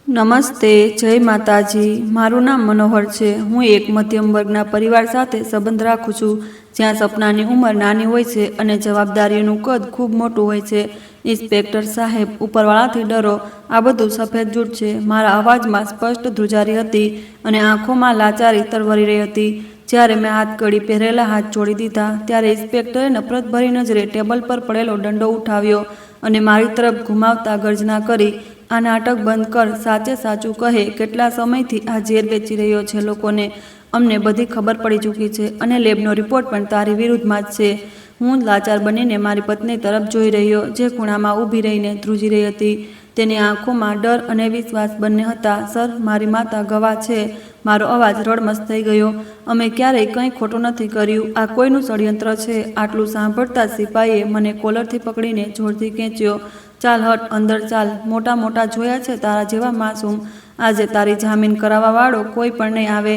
નમસ્તે, જય માતાજી। મારું નામ મનોહર છે। હું એક મધ્યમ વર્ગના પરિવાર સાથે સંબંધ રાખું છું, જ્યાં સપનાની ઉંમર નાની હોય છે અને જવાબદારીઓનું કદ ખૂબ મોટું હોય છે। ઇન્સ્પેક્ટર સાહેબ, ઉપરવાળાથી ડરો, આ બધું સફેદ જૂઠ છે। મારા અવાજમાં સ્પષ્ટ ધ્રુજારી હતી અને આંખોમાં લાચારી તરવરી રહી હતી। જ્યારે મેં હાથકડી પહેરેલા હાથ છોડી દીધા, ત્યારે ઇન્સ્પેક્ટરે નફરતભરી નજરે ટેબલ પર પડેલો દંડો ઉઠાવ્યો અને મારી તરફ ઘુમાવતા ગર્જના કરી, આ નાટક બંધ કર। સાચે સાચું કહે, કેટલા સમયથી આ ઝેર વેચી રહ્યો છે લોકોને? અમને બધી ખબર પડી ચૂકી છે અને લેબનો રિપોર્ટ પણ તારી વિરુદ્ધમાં જ છે। હું લાચાર બનીને મારી પત્ની તરફ જોઈ રહ્યો, જે ખૂણામાં ઊભી રહીને ધ્રુજી રહી હતી। તેની આંખોમાં ડર અને વિશ્વાસ બંને હતા। સર, મારી માતા ગવાહ છે। મારો અવાજ રડમસ થઈ ગયો। અમે ક્યારેય કંઈ ખોટું નથી કર્યું। આ કોઈનું ષડયંત્ર છે। આટલું સાંભળતા જ સિપાહીએ મને કોલરથી પકડીને જોરથી ખેંચ્યો। ચાલ હટ, અંદર ચાલ। મોટા મોટા જોયા છે તારા જેવા માસૂમ। આજે તારી જામીન કરાવવા વાળો કોઈ પણ નહીં આવે।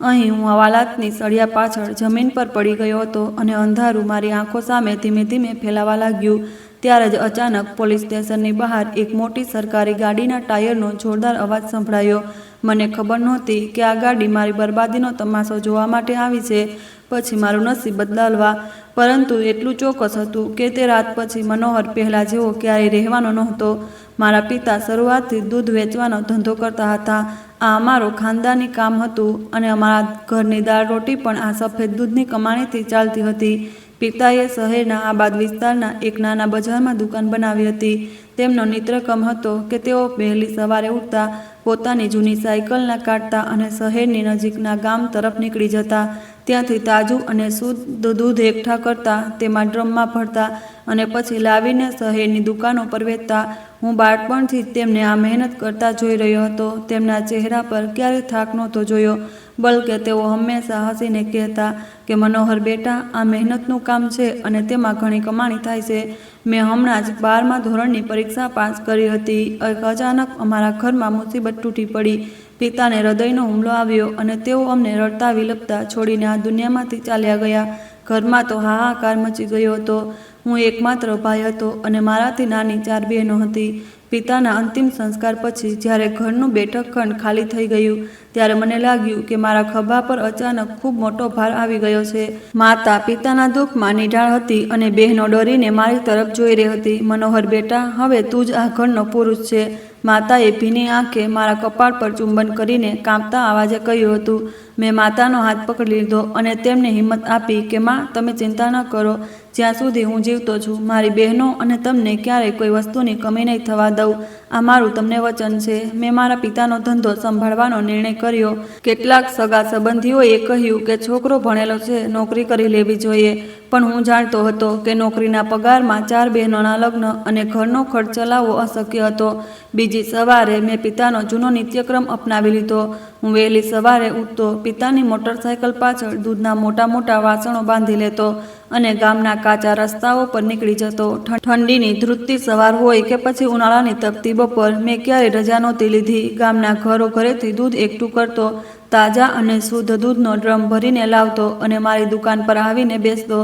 અહીં હું હવાલાતની સળિયા પાછળ જમીન પર પડી ગયો હતો અને અંધારું મારી આંખો સામે ધીમે ધીમે ફેલાવા લાગ્યું। ત્યારે જ અચાનક પોલીસ સ્ટેશનની બહાર એક મોટી સરકારી ગાડીના ટાયરનો જોરદાર અવાજ સંભળાયો। મને ખબર નહોતી કે આ ગાડી મારી બરબાદીનો તમાશો જોવા માટે આવી છે, પછી મારું નસીબ બદલવા। પરંતુ એટલું ચોક્કસ હતું કે તે રાત પછી મનોહર પહેલાં જેવો ક્યારેય રહેવાનો નહોતો। મારા પિતા શરૂઆતથી દૂધ વેચવાનો ધંધો કરતા હતા। આ અમારો ખાનદાની કામ હતું અને અમારા ઘરની દાળ રોટી પણ આ સફેદ દૂધની કમાણીથી ચાલતી હતી। પિતાએ શહેરના આબાદ વિસ્તારના એક નાના બજારમાં દુકાન બનાવી હતી। તેમનો નિત્યક્રમ હતો કે તેઓ વહેલી સવારે ઉઠતા, પોતાની જૂની સાયકલના કાઢતા અને શહેરની નજીકના ગામ તરફ નીકળી જતા। ત્યાંથી તાજું અને શુદ્ધ દૂધ એકઠા કરતા, તેમાં ડ્રમમાં ભરતા અને પછી લાવીને શહેરની દુકાનો પર વેચતા। હું બાળપણથી જ તેમને આ મહેનત કરતા જોઈ રહ્યો હતો। તેમના ચહેરા પર ક્યારેય થાક નહોતો જોયો, બલકે તેઓ હંમેશા હસીને કહેતા કે મનોહર બેટા, આ મહેનતનું કામ છે અને તેમાં ઘણી કમાણી થાય છે। મેં હમણાં જ 12મા ધોરણની પરીક્ષા પાસ કરી હતી। અચાનક અમારા ઘરમાં મુસીબત તૂટી પડી। પિતાને હૃદયનો હુમલો આવ્યો અને તેઓ અમને રડતા વિલપતા છોડીને આ દુનિયામાંથી ચાલ્યા ગયા। ઘરમાં તો હાહાકાર મચી ગયો હતો। હું એકમાત્ર ભાઈ હતો અને મારાથી નાની 4 બહેનો હતી। પિતાના અંતિમ સંસ્કાર પછી જ્યારે ઘરનું બેઠક ખંડ ખાલી થઈ ગયું, ત્યારે મને લાગ્યું કે મારા ખભા પર અચાનક ખૂબ મોટો ભાર આવી ગયો છે। માતા પિતાના દુઃખમાં નિઢાળ હતી અને બહેનો ડરીને મારી તરફ જોઈ રહી હતી। મનોહર બેટા, હવે તું જ આ ઘરનો પુરુષ છે, માતાએ ભીની આંખે મારા કપાળ પર ચુંબન કરીને કાંપતા અવાજે કહ્યું હતું। મેં માતાનો હાથ પકડી લીધો અને તેમને હિંમત આપી કે માં, તમે ચિંતા ન કરો। જ્યાં સુધી હું જીવતો છું, મારી બહેનો અને તમને ક્યારેય કોઈ વસ્તુની કમી નહીં થવા દઉં। આ મારું તમને વચન છે। મેં મારા પિતાનો ધંધો સંભાળવાનો નિર્ણય કર્યો। કેટલાક સગા સંબંધીઓએ કહ્યું કે છોકરો ભણેલો છે, નોકરી કરી લેવી જોઈએ, પણ હું જાણતો હતો કે નોકરીના પગારમાં 4 બહેનોના લગ્ન અને ઘરનો ખર્ચ ચલાવવો અશક્ય હતો। બીજી સવારે મેં પિતાનો જૂનો નિત્યક્રમ અપનાવી લીધો। હું વહેલી સવારે ઉઠતો, પિતાની મોટરસાયકલ પાછળ દૂધના મોટા મોટા વાસણો બાંધી લેતો અને ગામના કાચા રસ્તાઓ પર નીકળી જતો। ઠંડીની ધ્રુજતી સવાર હોય કે પછી ઉનાળાની તપતી બપોર, મેં ક્યારેય રજા નહોતી લીધી। ગામના ઘરો ઘરેથી દૂધ એકઠું કરતો, તાજા અને શુદ્ધ દૂધનો ડ્રમ ભરીને લાવતો અને મારી દુકાન પર આવીને બેસતો।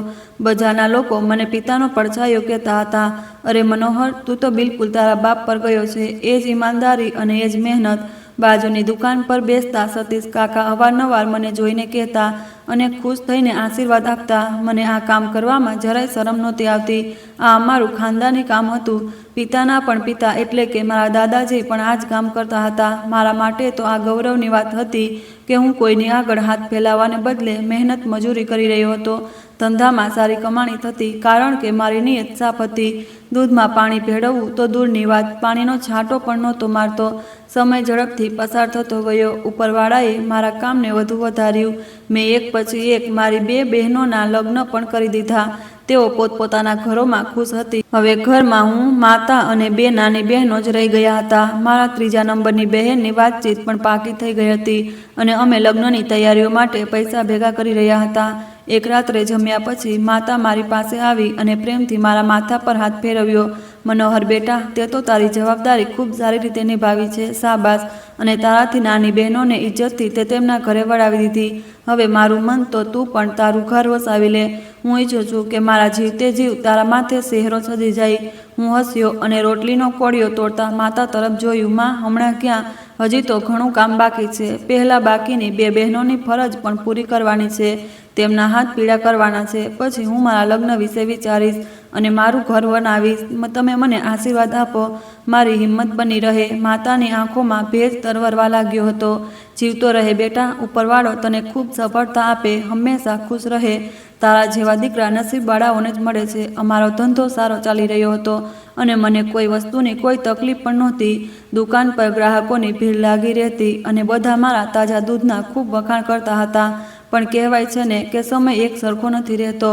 બજારના લોકો મને પિતાનો પડછાયો કહેતા હતા। અરે મનોહર, તું તો બિલકુલ તારા બાપ પર ગયો છે। એ જ ઈમાનદારી અને એ જ મહેનત। બાજુની દુકાન પર બેસતા સતીશ કાકા અવારનવાર મને જોઈને કહેતા અને ખુશ થઈને આશીર્વાદ આપતા। મને આ કામ કરવામાં જરાય શરમ નહોતી આવતી। આ અમારું ખાનદાની કામ હતું। પિતાના પણ પિતા એટલે કે મારા દાદાજી પણ આ જ કામ કરતા હતા। મારા માટે તો આ ગૌરવની વાત હતી કે હું કોઈની આગળ હાથ ફેલાવવાને બદલે મહેનત મજૂરી કરી રહ્યો હતો। ધંધામાં સારી કમાણી થતી, કારણ કે મારી નિયત સાફ હતી। દૂધમાં પાણી ભેળવવું તો દૂરની વાત, પાણીનો છાંટો પણ નહોતો મારતો। સમય ઝડપથી પસાર થતો ગયો। ઉપરવાળાએ મારા કામને વધુ વધાર્યું। મેં એક પછી એક મારી 2 બહેનોના લગ્ન પણ કરી દીધા। તેઓ પોતપોતાના ઘરોમાં ખુશ હતી। હવે ઘરમાં હું, માતા અને 2 નાની બહેનો જ રહી ગયા હતા। મારા 3જા નંબરની બહેનની વાતચીત પણ પાકી થઈ ગઈ હતી અને અમે લગ્નની તૈયારીઓ માટે પૈસા ભેગા કરી રહ્યા હતા। એક રાત્રે જમ્યા પછી માતા મારી પાસે આવી અને પ્રેમથી મારા માથા પર હાથ ફેરવ્યો। મનોહર બેટા, તે તો તારી જવાબદારી ખૂબ સારી રીતે નિભાવી છે, શાબાશ। અને તારાથી નાની બહેનોને ઇજ્જતથી તે તેમના ઘરે વળાવી દીધી। હવે મારું મન તો તું પણ તારું ઘર વસાવી લે। હું ઈચ્છું છું કે મારા જીવતે જીવ તારા માથે સેહરો સજી જાય। હું હસ્યો અને રોટલીનો કોળિયો તોડતા માતા તરફ જોયું। માં, હમણાં ક્યાં? હજી તો ઘણું કામ બાકી છે. પહેલાં બાકીની 2 બહેનોની ફરજ પણ પૂરી કરવાની છે. તેમના હાથ પીળા કરવાના છે. પછી હું મારા લગ્ન વિશે વિચારીશ અને મારું ઘર બનાવીશ. તમે મને આશીર્વાદ આપો, મારી હિંમત બની રહે. માતાની આંખોમાં ભેજ તરવરવા લાગ્યો હતો. જીવતો રહે બેટા, ઉપરવાળો તને ખૂબ સફળતા આપે, હંમેશા ખુશ રહે. તારા જેવા દીકરા નસીબવાળાઓને જ મળે છે. અમારો ધંધો સારો ચાલી રહ્યો હતો અને મને કોઈ વસ્તુની કોઈ તકલીફ પણ નહોતી. દુકાન પર ગ્રાહકોની ભીડ લાગી રહેતી અને બધા મારા તાજા દૂધના ખૂબ વખાણ કરતા હતા. પણ કહેવાય છે ને કે સમય એક સરખો નથી રહેતો.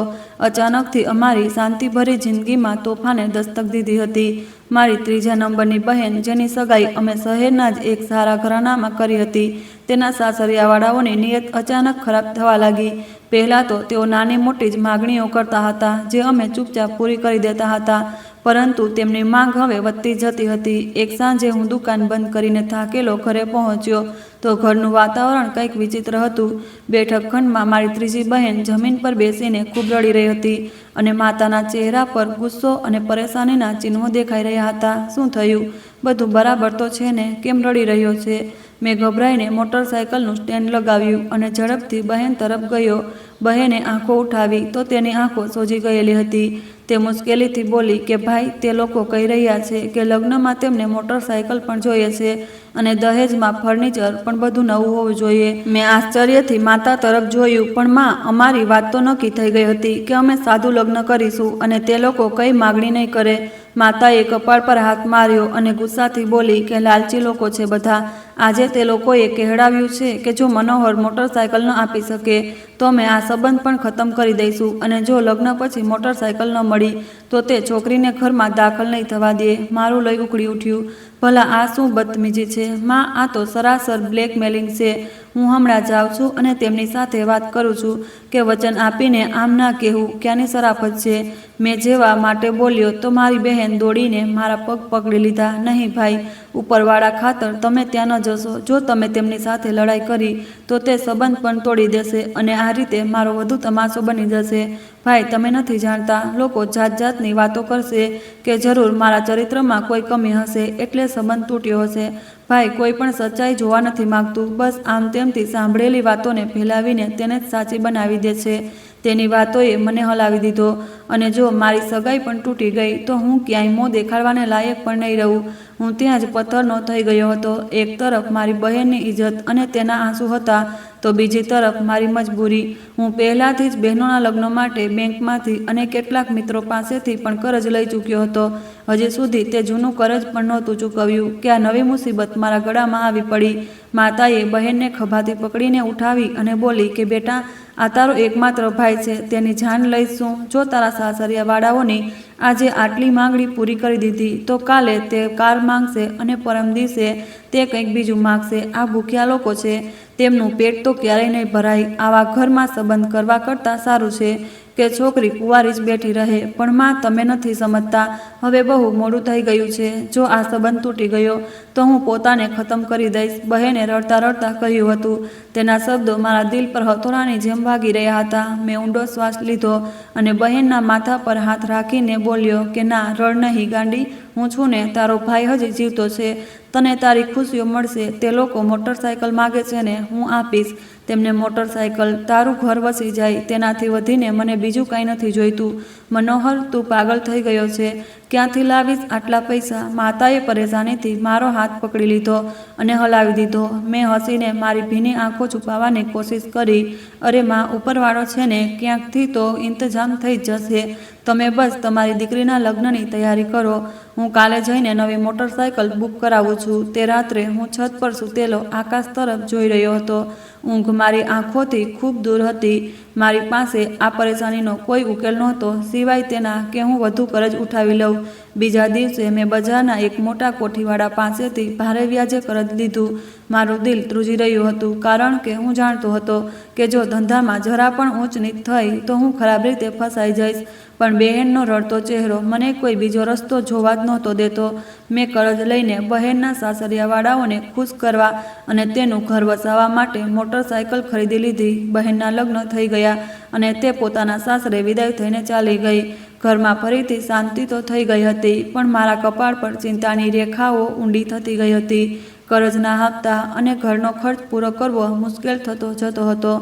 અચાનકથી અમારી શાંતિભરી જિંદગીમાં તોફાને દસ્તક દીધી હતી. મારી 3જા નંબરની બહેન, જેની સગાઈ અમે શહેરના જ એક સારા ઘરાનામાં કરી હતી, તેના સાસરિયાવાળાઓની નિયત અચાનક ખરાબ થવા લાગી. પહેલાં તો તેઓ નાની મોટી જ માગણીઓ કરતા હતા, જે અમે ચૂપચાપ પૂરી કરી દેતા હતા. પરંતુ તેમની માંગ હવે વધતી જતી હતી. એક સાંજે હું દુકાન બંધ કરીને થાકેલો ઘરે પહોંચ્યો તો ઘરનું વાતાવરણ કંઈક વિચિત્ર હતું. બેઠક ખંડમાં મારી 3જી બહેન જમીન પર બેસીને ખૂબ રડી રહી હતી અને માતાના ચહેરા પર ગુસ્સો અને પરેશાનીના ચિહ્નો દેખાઈ રહ્યા હતા. શું થયું? બધું બરાબર તો છે ને? કેમ રડી રહ્યો છે? મેં ગભરાઈને મોટરસાયકલનું સ્ટેન્ડ લગાવ્યું અને ઝડપથી બહેન તરફ ગયો. બહેને આંખો ઉઠાવી તો તેની આંખો સોજી ગયેલી હતી. તે મુશ્કેલીથી બોલી કે ભાઈ, તે લોકો કહી રહ્યા છે કે લગ્નમાં તેમને મોટરસાયકલ પણ જોઈએ છે અને દહેજમાં ફર્નિચર પણ બધું નવું હોવું જોઈએ. મેં આશ્ચર્યથી માતા તરફ જોયું. પણ માં, અમારી વાત તો નક્કી થઈ ગઈ હતી કે અમે સાદું લગ્ન કરીશું અને તે લોકો કઈ માગણી નહીં કરે. માતાએ કપાળ પર હાથ માર્યો અને ગુસ્સાથી બોલી કે લાલચી લોકો છે બધા. આજે તે લોકોએ કહેવડાવ્યું છે કે જો મનોહર મોટરસાયકલ ન આપી શકે તો અમે આ સંબંધ પણ ખતમ કરી દઈશું અને જો લગ્ન પછી મોટરસાયકલ ન મળી તો તે છોકરીને ઘરમાં દાખલ નહીં થવા દે. મારું લોહી ઉકળી ઉઠ્યું. ભલા આ શું બદતમીજી છે? માં, આ તો સરાસર બ્લેકમેલિંગ છે. હું હમણાં જાઉં છું અને તેમની સાથે વાત કરું છું કે વચન આપીને આમ ના કહેવું ક્યાંની શરાફત છે. મેં જેવા માટે બોલ્યો તો મારી બહેન દોડીને મારા પગ પકડી લીધા. નહીં ભાઈ, ઉપરવાળા ખાતર તમે ત્યાં ન જશો. જો તમે તેમની સાથે લડાઈ કરી તો તે સંબંધ પણ તોડી દેશે અને આ રીતે મારો વધુ તમાશો બની જશે. ભાઈ, તમે નથી જાણતા, લોકો જાત જાતની વાતો કરશે કે જરૂર મારા ચરિત્રમાં કોઈ કમી હશે એટલે સંબંધ તૂટ્યો હશે. ભાઈ, કોઈ પણ સચ્ચાઈ જોવા નથી માગતું. બસ આમ તેમથી સાંભળેલી વાતોને ફેલાવીને તેને જ સાચી બનાવી દે છે. તેની વાતોએ મને હલાવી દીધો અને જો મારી સગાઈ પણ તૂટી ગઈ તો હું ક્યાંય મોં દેખાડવાને લાયક પણ નહીં રહું. હું ત્યાં જ પથ્થરનો થઈ ગયો હતો. એક તરફ મારી બહેનની ઇજ્જત અને તેના આંસુ હતા તો બીજી તરફ મારી મજબૂરી. હું પહેલાંથી જ બહેનોના લગ્ન માટે બેંકમાંથી અને કેટલાક મિત્રો પાસેથી પણ કરજ લઈ ચૂક્યો હતો. હજી સુધી તે જૂનું કરજ પણ નહોતું ચૂકવ્યું કે આ નવી મુસીબત મારા ગળામાં આવી પડી. માતાએ બહેનને ખભાથી પકડીને ઉઠાવી અને બોલી કે બેટા, આ તારો એકમાત્ર ભાઈ છે, તેની જાન લઈશું. જો તારા સાસરિયાવાળાઓની આજે આટલી માંગણી પૂરી કરી દીધી તો કાલે તે કાર માંગશે અને પરમ દિવસે તે કંઈક બીજું માંગશે. આ ભૂખ્યા લોકો છે, તેમનું પેટ તો ક્યારેય નહીં ભરાય. આવા ઘરમાં સંબંધ કરવા કરતાં સારું છે કે છોકરી કુંવારી જ બેઠી રહે. પણ માં, તમે નથી સમજતા. હવે બહુ મોડું થઈ ગયું છે. જો આ સંબંધ તૂટી ગયો તો હું પોતાને ખતમ કરી દઈશ. બહેને રડતા રડતા કહ્યું હતું. તેના શબ્દો મારા દિલ પર હથોડાની જેમ વાગી રહ્યા હતા. મેં ઊંડો શ્વાસ લીધો અને બહેનના માથા પર હાથ રાખીને બોલ્યો કે ના, રડ નહીં ગાંડી. હું છું ને, તારો ભાઈ હજી જીવતો છે. તને તારી ખુશીઓ મળશે. તે લોકો મોટરસાયકલ માગે છે ને, હું આપીશ તેમને મોટરસાયકલ. તારું ઘર વસી જાય, તેનાથી વધીને મને બીજું કાંઈ નથી જોઈતું. મનોહર, તું પાગલ થઈ ગયો છે. ક્યાંથી લાવીશ આટલા પૈસા? માતાએ પરેશાનીથી મારો હાથ પકડી લીધો અને હલાવી દીધો. મેં હસીને મારી ભીની આંખો છુપાવવાની કોશિશ કરી. અરે માં, ઉપરવાળો છે ને, ક્યાંકથી તો ઇંતજામ થઈ જશે. તમે બસ તમારી દીકરીના લગ્નની તૈયારી કરો. હું કાલે જઈને નવી મોટરસાયકલ બુક કરાવું છું. તે રાત્રે હું છત પર સૂતેલો આકાશ તરફ જોઈ રહ્યો હતો. ઊંઘ મારી આંખોથી ખૂબ દૂર હતી. મારી પાસે આ પરેશાનીનો કોઈ ઉકેલ નહોતો સિવાય તેના કે હું વધુ કરજ ઉઠાવી લઉં. બીજા દિવસે મેં બજારના એક મોટા કોઠીવાળા પાસેથી ભારે વ્યાજે કરજ લીધું. મારું દિલ ધ્રુજી રહ્યું હતું કારણ કે હું જાણતો હતો કે જો ધંધામાં જરા પણ ઊંચ નીચ થઈ તો હું ખરાબ રીતે ફસાઈ જઈશ. પણ બહેનનો રડતો ચહેરો મને કોઈ બીજો રસ્તો જોવા જ નહોતો દેતો. મેં કરજ લઈને બહેનના સાસરિયાવાળાઓને ખુશ કરવા અને તેનું ઘર વસાવવા માટે મોટરસાયકલ ખરીદી લીધી. બહેનના લગ્ન થઈ ગયા અને તે પોતાના સાસરે વિદાય થઈને ચાલી ગઈ. ઘરમાં ફરીથી શાંતિ તો થઈ ગઈ હતી, પણ મારા કપાળ પર ચિંતાની રેખાઓ ઊંડી થતી ગઈ હતી. કરજના હપ્તા અને ઘરનો ખર્ચ પૂરો કરવો મુશ્કેલ થતો જતો હતો.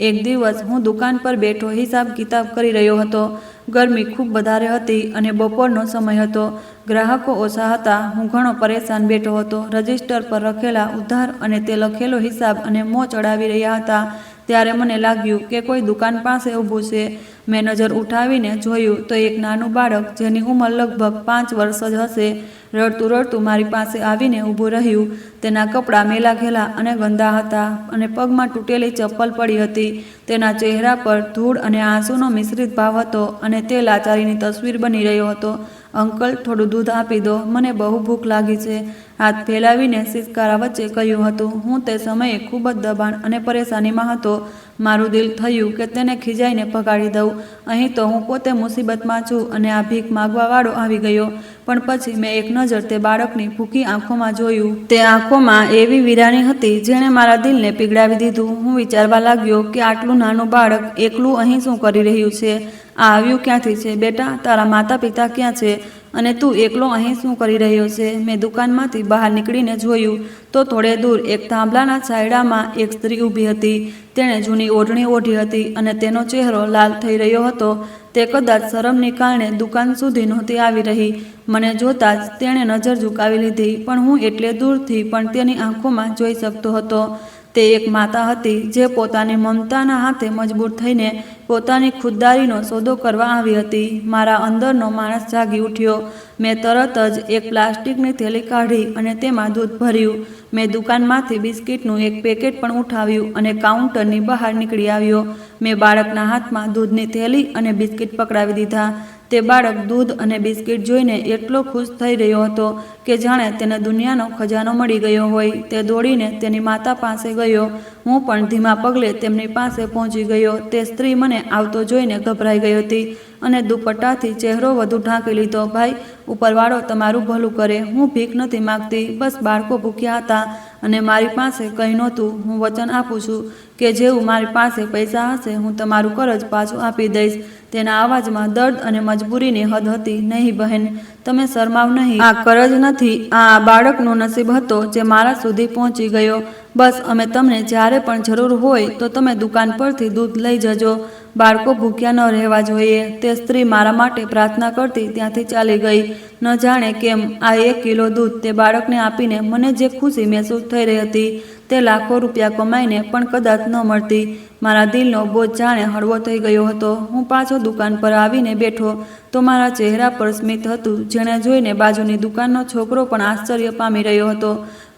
એક દિવસ હું દુકાન પર બેઠો હિસાબ કિતાબ કરી રહ્યો હતો. ગરમી ખૂબ વધારે હતી અને બપોરનો સમય હતો. ગ્રાહકો ઓછા હતા. હું ઘણો પરેશાન બેઠો હતો. રજિસ્ટર પર લખેલા ઉધાર અને તે લખેલો હિસાબ અને મોં ચડાવી રહ્યા હતા. ત્યારે મને લાગ્યું કે કોઈ દુકાન પાસે ઊભું છે. મેં નજર ઉઠાવીને જોયું તો એક નાનું બાળક, જેની ઉંમર લગભગ 5 વર્ષ જ હશે, રડતું રડતું મારી પાસે આવીને ઊભું રહ્યું. તેના કપડાં મેલાઘેલા અને ગંદા હતા અને પગમાં તૂટેલી ચપ્પલ પડી હતી. તેના ચહેરા પર ધૂળ અને આંસુનો મિશ્રિત ભાવ હતો અને તે લાચારીની તસવીર બની રહ્યો હતો. અંકલ, થોડું દૂધ આપી દો, મને બહુ ભૂખ લાગી છે, હાથ ફેલાવીને સિસકારા વચ્ચે કહ્યું હતું. હું તે સમયે ખૂબ જ દબાણ અને પરેશાનીમાં હતો. મારું દિલ થયું કે તેને ખીજાઈને ભગાડી દઉં. અહીં તો હું પોતે મુસીબતમાં છું અને આ ભીખ માગવાવાળો આવી ગયો. પણ પછી મેં એક નજર તે બાળકની ભૂખી આંખોમાં જોયું. તે આંખોમાં એવી વીરાણી હતી જેણે મારા દિલને પીગળાવી દીધું. હું વિચારવા લાગ્યો કે આટલું નાનું બાળક એકલું અહીં શું કરી રહ્યું છે? આ આવ્યું ક્યાંથી છે? બેટા, તારા માતા પિતા ક્યાં છે? અને તું એકલો અહીં શું કરી રહ્યો છે? મેં દુકાનમાંથી બહાર નીકળીને જોયું તો થોડે દૂર એક થાંભલાના છાંયડામાં એક સ્ત્રી ઊભી હતી. તેણે જૂની ઓઢણી ઓઢી હતી અને તેનો ચહેરો લાલ થઈ રહ્યો હતો. તે કદાચ શરમની કારણે દુકાન સુધી નહોતી આવી રહી. મને જોતાં જ તેણે નજર ઝુકાવી લીધી, પણ હું એટલે દૂરથી પણ તેની આંખોમાં જોઈ શકતો હતો. તે એક માતા હતી જે પોતાની મમતાના હાથે મજબૂર થઈને પોતાની ખુદદારીનો સોદો કરવા આવી હતી. મારા અંદરનો માણસ જાગી ઉઠ્યો. મેં તરત જ એક પ્લાસ્ટિકની થેલી કાઢી અને તેમાં દૂધ ભર્યું. મેં દુકાનમાંથી બિસ્કિટનું એક પેકેટ પણ ઉઠાવ્યું અને કાઉન્ટરની બહાર નીકળી આવ્યો. મેં બાળકના હાથમાં દૂધની થેલી અને બિસ્કિટ પકડાવી દીધા. તે બાળક દૂધ અને બિસ્કિટ જોઈને એટલો ખુશ થઈ રહ્યો હતો કે જાણે તેને દુનિયાનો ખજાનો મળી ગયો હોય. તે દોડીને તેની માતા પાસે ગયો. હું પણ ધીમા પગલે તેમની પાસે પહોંચી ગયો. તે સ્ત્રી મને આવતો જોઈને ગભરાઈ ગઈ હતી અને દુપટ્ટાથી ચહેરો વધુ ઢાંકી લીધો. ભાઈ, ઉપરવાળો તમારું ભલું કરે. હું ભીખ નથી માગતી, બસ બાળકો ભૂખ્યા હતા અને મારી પાસે કંઈ નહોતું. હું વચન આપું છું કે જેવું મારી પાસે પૈસા હશે હું તમારું કરજ પાછું આપી દઈશ. તેના અવાજમાં દર્દ અને મજબૂરીની હદ હતી. નહીં બહેન, તમે શરમાવ નહીં. આ કરજ નથી, આ બાળકનું નસીબ હતો જે મારા સુધી પહોંચી ગયો. બસ અમે તમને જ્યારે પણ જરૂર હોય તો તમે દુકાન પરથી દૂધ લઈ જજો. બાળકો ભૂખ્યા ન રહેવા જોઈએ. તે સ્ત્રી મારા માટે પ્રાર્થના કરતી ત્યાંથી ચાલી ગઈ. ન જાણે કેમ આ 1 કિલો દૂધ તે બાળકને આપીને મને જે ખુશી મહેસૂસ થઈ રહી હતી તે લાખો રૂપિયા કમાઈને પણ કદાચ ન મળતી. મારા દિલનો બોજ જાણે હળવો થઈ ગયો હતો. હું પાછો દુકાન પર આવીને બેઠો તો મારા ચહેરા પર સ્મિત હતું, જેને જોઈને બાજુની દુકાનનો છોકરો પણ આશ્ચર્ય પામી રહ્યો હતો.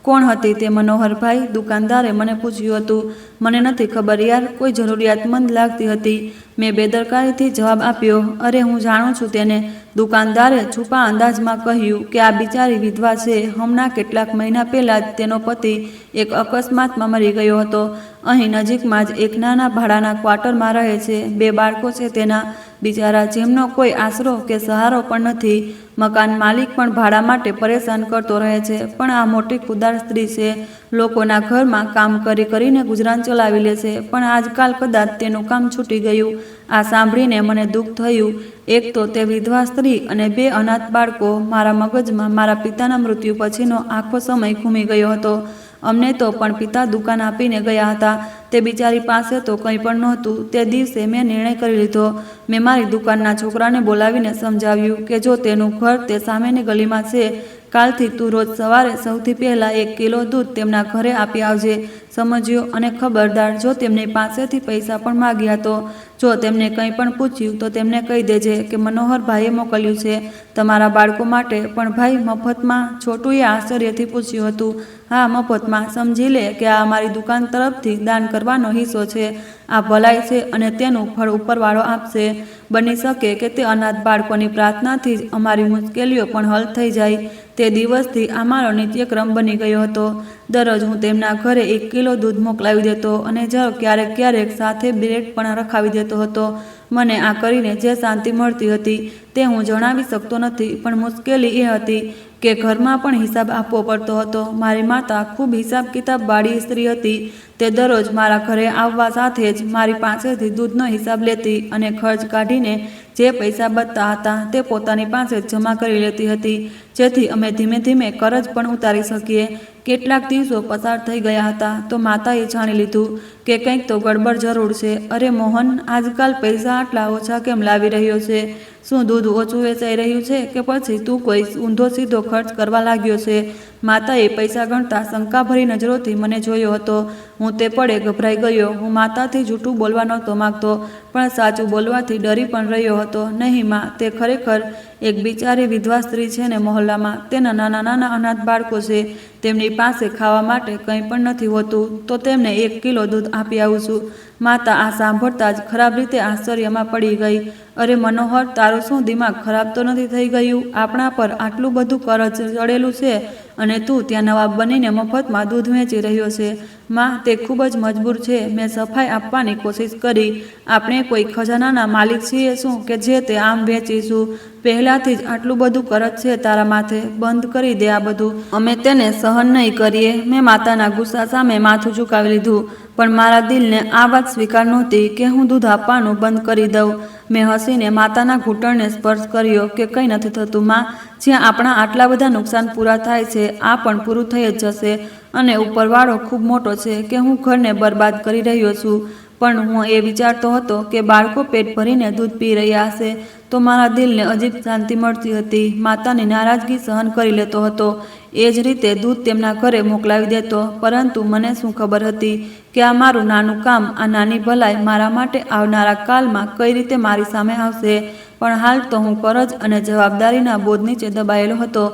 કોણ હતી તે મનોહરભાઈ? દુકાનદારે મને પૂછ્યું હતું. મને નથી ખબર યાર, કોઈ જરૂરિયાતમંદ લાગતી હતી. મેં બેદરકારીથી જવાબ આપ્યો. અરે, હું જાણું છું તેને. દુકાનદારે છુપા અંદાજમાં કહ્યું કે આ બિચારી વિધવા છે. હમણાં કેટલાક મહિના પહેલાં જ તેનો પતિ એક અકસ્માતમાં મરી ગયો હતો. અહીં નજીકમાં જ એક નાના ભાડાના ક્વાર્ટરમાં રહે છે. 2 બાળકો છે તેના. બિચારા, જેમનો કોઈ આશરો કે સહારો પણ નથી. મકાન માલિક પણ ભાડા માટે પરેશાન કરતો રહે છે. પણ આ મોટી ખુદદાર સ્ત્રી છે. લોકોના ઘરમાં કામ કરી કરીને ગુજરાન ચલાવી લે છે. પણ આજકાલ કદાચ તેનું કામ છૂટી ગયું. આ સાંભળીને મને દુઃખ થયું. એક તો તે વિધવા સ્ત્રી અને 2 અનાથ બાળકો. મારા મગજમાં મારા પિતાના મૃત્યુ પછીનો આખો સમય ઘૂમી ગયો હતો. અમને તો પણ પિતા દુકાન આપીને ગયા હતા. તે બિચારી પાસે તો કંઈ પણ નહોતું. તે દિવસે મેં નિર્ણય કરી લીધો. મેં મારી દુકાનના છોકરાને બોલાવીને સમજાવ્યું કે જો તેનું ઘર તે સામેની ગલીમાં છે, કાલથી તું રોજ સવારે સૌથી પહેલાં 1 કિલો દૂધ તેમના ઘરે આપી આવજે. સમજ્યો? અને ખબરદાર, જો તેમની પાસેથી પૈસા પણ માગ્યા તો જો તેમને કંઈ પણ પૂછ્યું તો તેમને કહી દેજે કે મનોહરભાઈએ મોકલ્યું છે તમારા બાળકો માટે. પણ ભાઈ, મફતમાં? છોટુએ આશ્ચર્યથી પૂછ્યું હતું. હા, મફતમાં. સમજી લે કે આ અમારી દુકાન તરફથી દાન કરવાનો હિસ્સો છે. આ ભલાઈ છે અને તેનું ફળ ઉપરવાળો આપશે. બની શકે કે તે અનાથ બાળકોની પ્રાર્થનાથી જ અમારી મુશ્કેલીઓ પણ હલ થઈ જાય. તે દિવસથી આ મારો નિત્યક્રમ બની ગયો હતો. દરરોજ હું તેમના ઘરે 1 કિલો દૂધ મોકલાવી દેતો અને ક્યારેક સાથે બ્રેડ પણ રખાવી દેતો હતો. મને આ કરીને જે શાંતિ મળતી હતી તે હું જણાવી શકતો નથી. પણ મુશ્કેલી એ હતી કે ઘરમાં પણ હિસાબ આપવો પડતો હતો. મારી માતા ખૂબ હિસાબ કિતાબવાળી સ્ત્રી હતી. તે દરરોજ મારા ઘરે આવવા સાથે જ મારી પાસેથી દૂધનો હિસાબ લેતી અને ખર્ચ કાઢીને જે પૈસા બચતા હતા તે પોતાની પાસે જ જમા કરી લેતી હતી, જેથી અમે ધીમે ધીમે કરજ પણ ઉતારી શકીએ. કેટલાક દિવસો પસાર થઈ ગયા હતા તો માતાએ જાણી લીધું કે કંઈક તો ગડબડ જરૂર છે. અરે મોહન, આજકાલ પૈસા આટલા ઓછા કેમ લાવી રહ્યો છે? શું દૂધ ઓછું વેચાઈ રહ્યું છે કે પછી તું કોઈ ઊંધો સીધો ખર્ચ કરવા લાગ્યો છે? માતાએ પૈસા ગણતા શંકાભરી નજરોથી મને જોયો હતો. હું તે પળે ગભરાઈ ગયો. હું માતાથી જૂઠું બોલવા નહોતો માગતો, પણ સાચું બોલવાથી ડરી પણ રહ્યો હતો. નહીં માં, તે ખરેખર એક બિચારી વિધવા સ્ત્રી છે ને મહોલ્લામાં તેના નાના નાના અનાથ બાળકો છે. તેમની પાસે ખાવા માટે કંઈ પણ નથી હોતું, તો તેમને 1 કિલો દૂધ આપી આવું છું. માતા આ સાંભળતા જ ખરાબ રીતે આશ્ચર્યમાં પડી ગઈ. અરે મનોહર, તારું શું દિમાગ ખરાબ તો નથી થઈ ગયું? આપણા પર આટલું બધું કરજ ચડેલું છે અને તું ત્યાં નવાબ બનીને મફતમાં દૂધ વેચી રહ્યો છે. માં, તે ખૂબ જ મજબૂર છે. મેં સફાઈ આપવાની કોશિશ કરી. આપણે કોઈ ખજાનાના માલિક છીએ શું કે જે તે આમ વેચીશું? પહેલાથી જ આટલું બધું કરજ છે તારા માથે. બંધ કરી દે આ બધું. અમે તેને સહન નહીં કરીએ. મેં માતાના ગુસ્સા સામે માથું ઝુકાવી લીધું, પણ મારા દિલને આ વાત સ્વીકાર નહોતી કે હું દૂધ આપવાનું બંધ કરી દઉં. મેં હસીને માતાના ઘૂંટણને સ્પર્શ કર્યો કે કંઈ નથી થતું માં. જ્યાં આપણા આટલા બધા નુકસાન પૂરા થાય છે, આ પણ પૂરું થઈ જ જશે. અને ઉપરવાળો ખૂબ મોટો છે કે હું ઘરને બરબાદ કરી રહ્યો છું, પણ હું એ વિચારતો હતો કે બાળકો પેટ ભરીને દૂધ પી રહ્યા હશે તો મારા દિલને અજીબ શાંતિ મળતી હતી. માતાની નારાજગી સહન કરી લેતો હતો. એ જ રીતે દૂધ તેમના ઘરે મોકલાવી દેતો, પરંતુ મને શું ખબર હતી કે આ મારું નાનું કામ, આ નાની ભલાઈ મારા માટે આવનારા કાલમાં કઈ રીતે મારી સામે આવશે. પણ હાલ તો હું કરજ અને જવાબદારીના બોજ નીચે દબાયેલો હતો.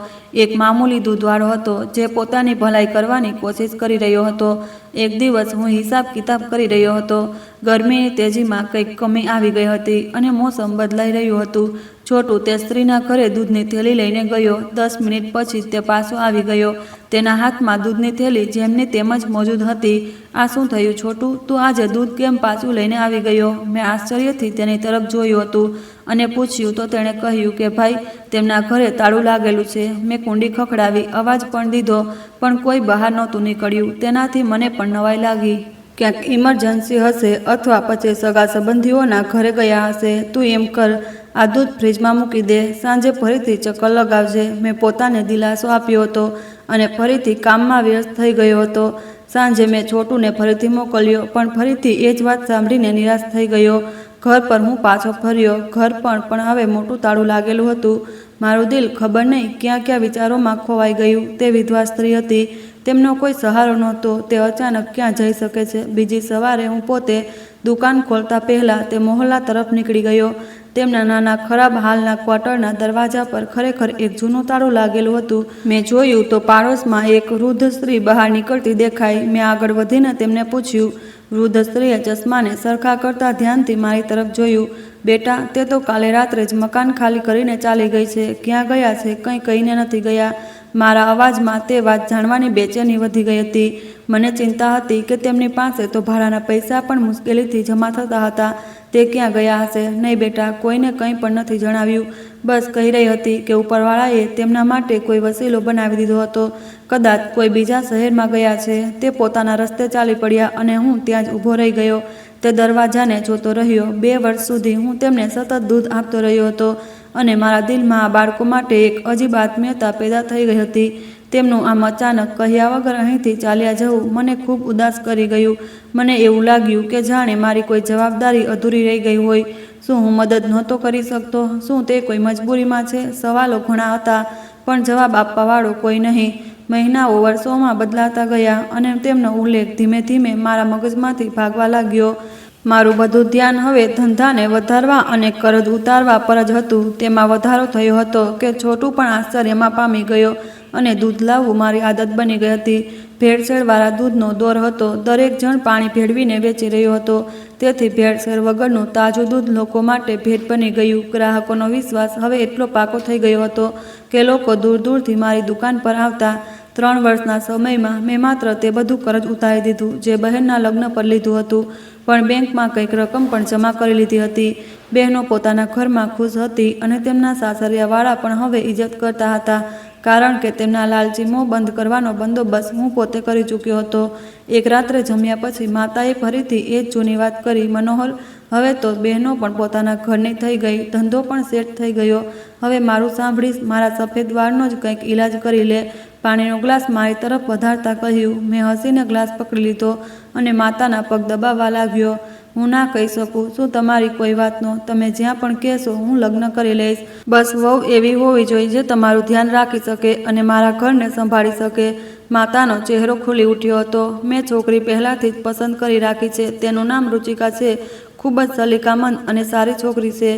એક મામૂલી દૂધવાળો હતો જે પોતાની ભલાઈ કરવાની કોશિશ કરી રહ્યો હતો. એક દિવસ હું હિસાબ કિતાબ કરી રહ્યો હતો. ગરમીની તેજીમાં કંઈક કમી આવી ગઈ હતી અને મોસમ બદલાઈ રહ્યું હતું. છોટું તે સ્ત્રીના ઘરે દૂધની થેલી લઈને ગયો. 10 મિનિટ પછી તે પાછો આવી ગયો. તેના હાથમાં દૂધની થેલી જેમની તેમ જ મોજૂદ હતી. આ શું થયું છોટું? તું આજે દૂધ કેમ પાછું લઈને આવી ગયો? મેં આશ્ચર્યથી તેની તરફ જોયું હતું અને પૂછ્યું તો તેણે કહ્યું કે ભાઈ, તેમના ઘરે તાળું લાગેલું છે. મેં કુંડી ખખડાવી, અવાજ પણ દીધો, પણ કોઈ બહાર નહોતું નીકળ્યું. તેનાથી મને પણ નવાઈ લાગી. ક્યાંક ઇમરજન્સી હશે અથવા પછી સગા સંબંધીઓના ઘરે ગયા હશે. તું એમ કર, આ દૂધ ફ્રીજમાં મૂકી દે. સાંજે ફરીથી ચક્કર લગાવજે. મેં પોતાને દિલાસો આપ્યો હતો અને ફરીથી કામમાં વ્યસ્ત થઈ ગયો હતો. સાંજે મેં છોટુને ફરીથી મોકલ્યો, પણ ફરીથી એ જ વાત સાંભળીને નિરાશ થઈ ગયો. ઘર પર હું પાછો ફર્યો. ઘર પણ હવે મોટું તાળું લાગેલું હતું. મારું દિલ ખબર નહીં ક્યાં ક્યાં વિચારોમાં ખોવાઈ ગયું. તે વિધવા સ્ત્રી હતી. તેમનો કોઈ સહારો નહોતો. તે અચાનક ક્યાં જઈ શકે છે? બીજી સવારે હું પોતે દુકાન ખોલતા પહેલાં તે મહોલ્લા તરફ નીકળી ગયો. તેમના નાના ખરાબ હાલના ક્વાર્ટરના દરવાજા પર ખરેખર એક જૂનું તાળું લાગેલું હતું. મેં જોયું તો પાડોશમાં એક વૃદ્ધ સ્ત્રી બહાર નીકળતી દેખાઈ. મેં આગળ વધીને તેમને પૂછ્યું. વૃદ્ધ સ્ત્રીએ ચશ્માને સરખા કરતા ધ્યાનથી મારી તરફ જોયું. બેટા, તે તો કાલે રાત્રે જ મકાન ખાલી કરીને ચાલી ગઈ છે. ક્યાં ગયા છે? કંઈ કહીને નથી ગયા. મારા અવાજમાં તે વાત જાણવાની બેચેની વધી ગઈ હતી. મને ચિંતા હતી કે તેમની પાસે તો ભાડાના પૈસા પણ મુશ્કેલીથી જમા થતા હતા. તે ક્યાં ગયા હશે? નહીં બેટા, કોઈને કંઈ પણ નથી જણાવ્યું. બસ કહી રહી હતી કે ઉપરવાળાએ તેમના માટે કોઈ વસીલો બનાવી દીધો હતો. કદાચ કોઈ બીજા શહેરમાં ગયા છે. તે પોતાના રસ્તે ચાલી પડ્યા અને હું ત્યાં જ ઊભો રહી ગયો. તે દરવાજાને જોતો રહ્યો. 2 વર્ષ સુધી હું તેમને સતત દૂધ આપતો રહ્યો હતો અને મારા દિલમાં આ બાળકો માટે એક અજીબ આત્મીયતા પેદા થઈ ગઈ હતી. તેમનું આમ અચાનક કહ્યા વગર અહીંથી ચાલ્યા જવું મને ખૂબ ઉદાસ કરી ગયું. મને એવું લાગ્યું કે જાણે મારી કોઈ જવાબદારી અધૂરી રહી ગઈ હોય. શું હું મદદ નહોતો કરી શકતો? શું તે કોઈ મજબૂરીમાં છે? સવાલો ઘણા હતા, પણ જવાબ આપવાવાળો કોઈ નહીં. મહિનાઓ વર્ષોમાં બદલાતા ગયા અને તેમનો ઉલ્લેખ ધીમે ધીમે મારા મગજમાંથી ભાગવા લાગ્યો. મારું બધું ધ્યાન હવે ધંધાને વધારવા અને કરજ ઉતારવા પર જ હતું. તેમાં વધારો થયો હતો કે છોટું પણ આશ્ચર્યમાં પામી ગયો અને દૂધ લાવવું મારી આદત બની ગઈ હતી. ભેળસેળવાળા દૂધનો દોર હતો. દરેક જણ પાણી ભેળવીને વેચી રહ્યો હતો. તેથી ભેળસેળ વગરનું તાજું દૂધ લોકો માટે ભેટ બની ગયું. ગ્રાહકોનો વિશ્વાસ હવે એટલો પાકો થઈ ગયો હતો કે લોકો દૂર દૂરથી મારી દુકાન પર આવતા. 3 વર્ષના સમયમાં મેં માત્ર તે બધું કરજ ઉતારી દીધું જે બહેનના લગ્ન પર લીધું હતું, પણ બેંકમાં કંઈક રકમ પણ જમા કરી લીધી હતી. બહેનો પોતાના ઘરમાં ખુશ હતી અને તેમના સાસરિયાવાળા પણ હવે ઇજ્જત કરતા હતા. કારણ કે તેમના લાલચી મોં બંધ કરવાનો બંદોબસ્ત હું પોતે કરી ચૂક્યો હતો. એક રાત્રે જમ્યા પછી માતાએ ફરીથી એ જ જૂની વાત કરી, મનોહર, હવે તો બહેનો પણ પોતાના ઘરની થઈ ગઈ, ધંધો પણ સેટ થઈ ગયો. હવે મારું સાંભળીશ, મારા સફેદ વાળનો જ કંઈક ઈલાજ કરી લે. પાણીનો ગ્લાસ મારી તરફ વધારતા કહ્યું. મેં હસીને ગ્લાસ પકડી લીધો અને માતાના પગ દબાવવા લાગ્યો. હું ના કહી શકું. શું તમારી કોઈ વાતનો? તમે જ્યાં પણ કહેશો હું લગ્ન કરી લઈશ. બસ વહુ એવી હોવી જોઈએ જે તમારું ધ્યાન રાખી શકે અને મારા ઘરને સંભાળી શકે. માતાનો ચહેરો ખુલી ઉઠ્યો હતો. મેં છોકરી પહેલાંથી જ પસંદ કરી રાખી છે. તેનું નામ રુચિકા છે. ખૂબ જ સલીકામંદ અને સારી છોકરી છે.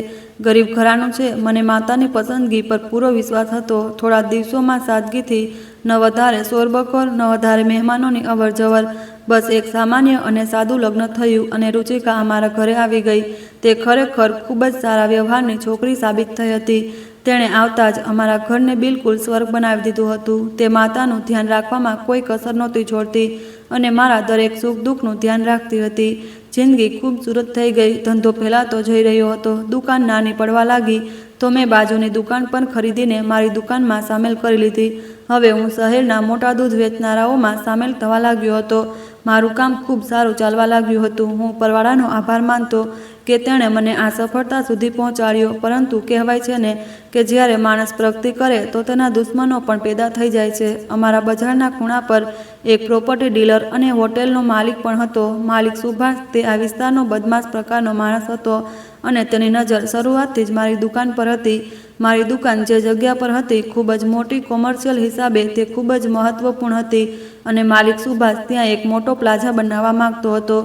ગરીબ ઘરાનું છે. મને માતાની પસંદગી પર પૂરો વિશ્વાસ હતો. થોડા દિવસોમાં સાદગીથી, ન વધારે શોરબકોર, ન વધારે મહેમાનોની અવરજવર, બસ એક સામાન્ય અને સાદું લગ્ન થયું અને રુચિકા અમારા ઘરે આવી ગઈ. તે ખરેખર ખૂબ જ સારા વ્યવહારની છોકરી સાબિત થઈ હતી. તેણે આવતા જ અમારા ઘરને બિલકુલ સ્વર્ગ બનાવી દીધું હતું. તે માતાનું ધ્યાન રાખવામાં કોઈ કસર નહોતી છોડતી અને મારા દરેક સુખ દુઃખનું ધ્યાન રાખતી હતી. જિંદગી ખૂબસૂરત થઈ ગઈ. ધંધો ફેલાતો જઈ રહ્યો હતો. દુકાન નાની પડવા લાગી તો મેં બાજુની દુકાન પણ ખરીદીને મારી દુકાનમાં સામેલ કરી લીધી. હવે હું શહેરના મોટા દૂધ વેચનારાઓમાં સામેલ થવા લાગ્યો હતો. મારું કામ ખૂબ સારું ચાલવા લાગ્યું હતું. હું ઉપરવાળાનો આભાર માનતો કે તેણે મને આ સફળતા સુધી પહોંચાડ્યો. પરંતુ કહેવાય છે ને કે જ્યારે માણસ પ્રગતિ કરે તો તેના દુશ્મનો પણ પેદા થઈ જાય છે. અમારા બજારના ખૂણા પર એક પ્રોપર્ટી ડીલર અને હોટેલનો માલિક પણ હતો. માલિક સુભાષ તે આ વિસ્તારનો બદમાશ પ્રકારનો માણસ હતો અને તેની નજર શરૂઆતથી જ મારી દુકાન પર હતી. મારી દુકાન જે જગ્યા પર હતી ખૂબ જ મોટી, કોમર્શિયલ હિસાબે તે ખૂબ જ મહત્વપૂર્ણ હતી અને માલિક સુભાષ ત્યાં એક મોટો પ્લાઝા બનાવવા માંગતો હતો.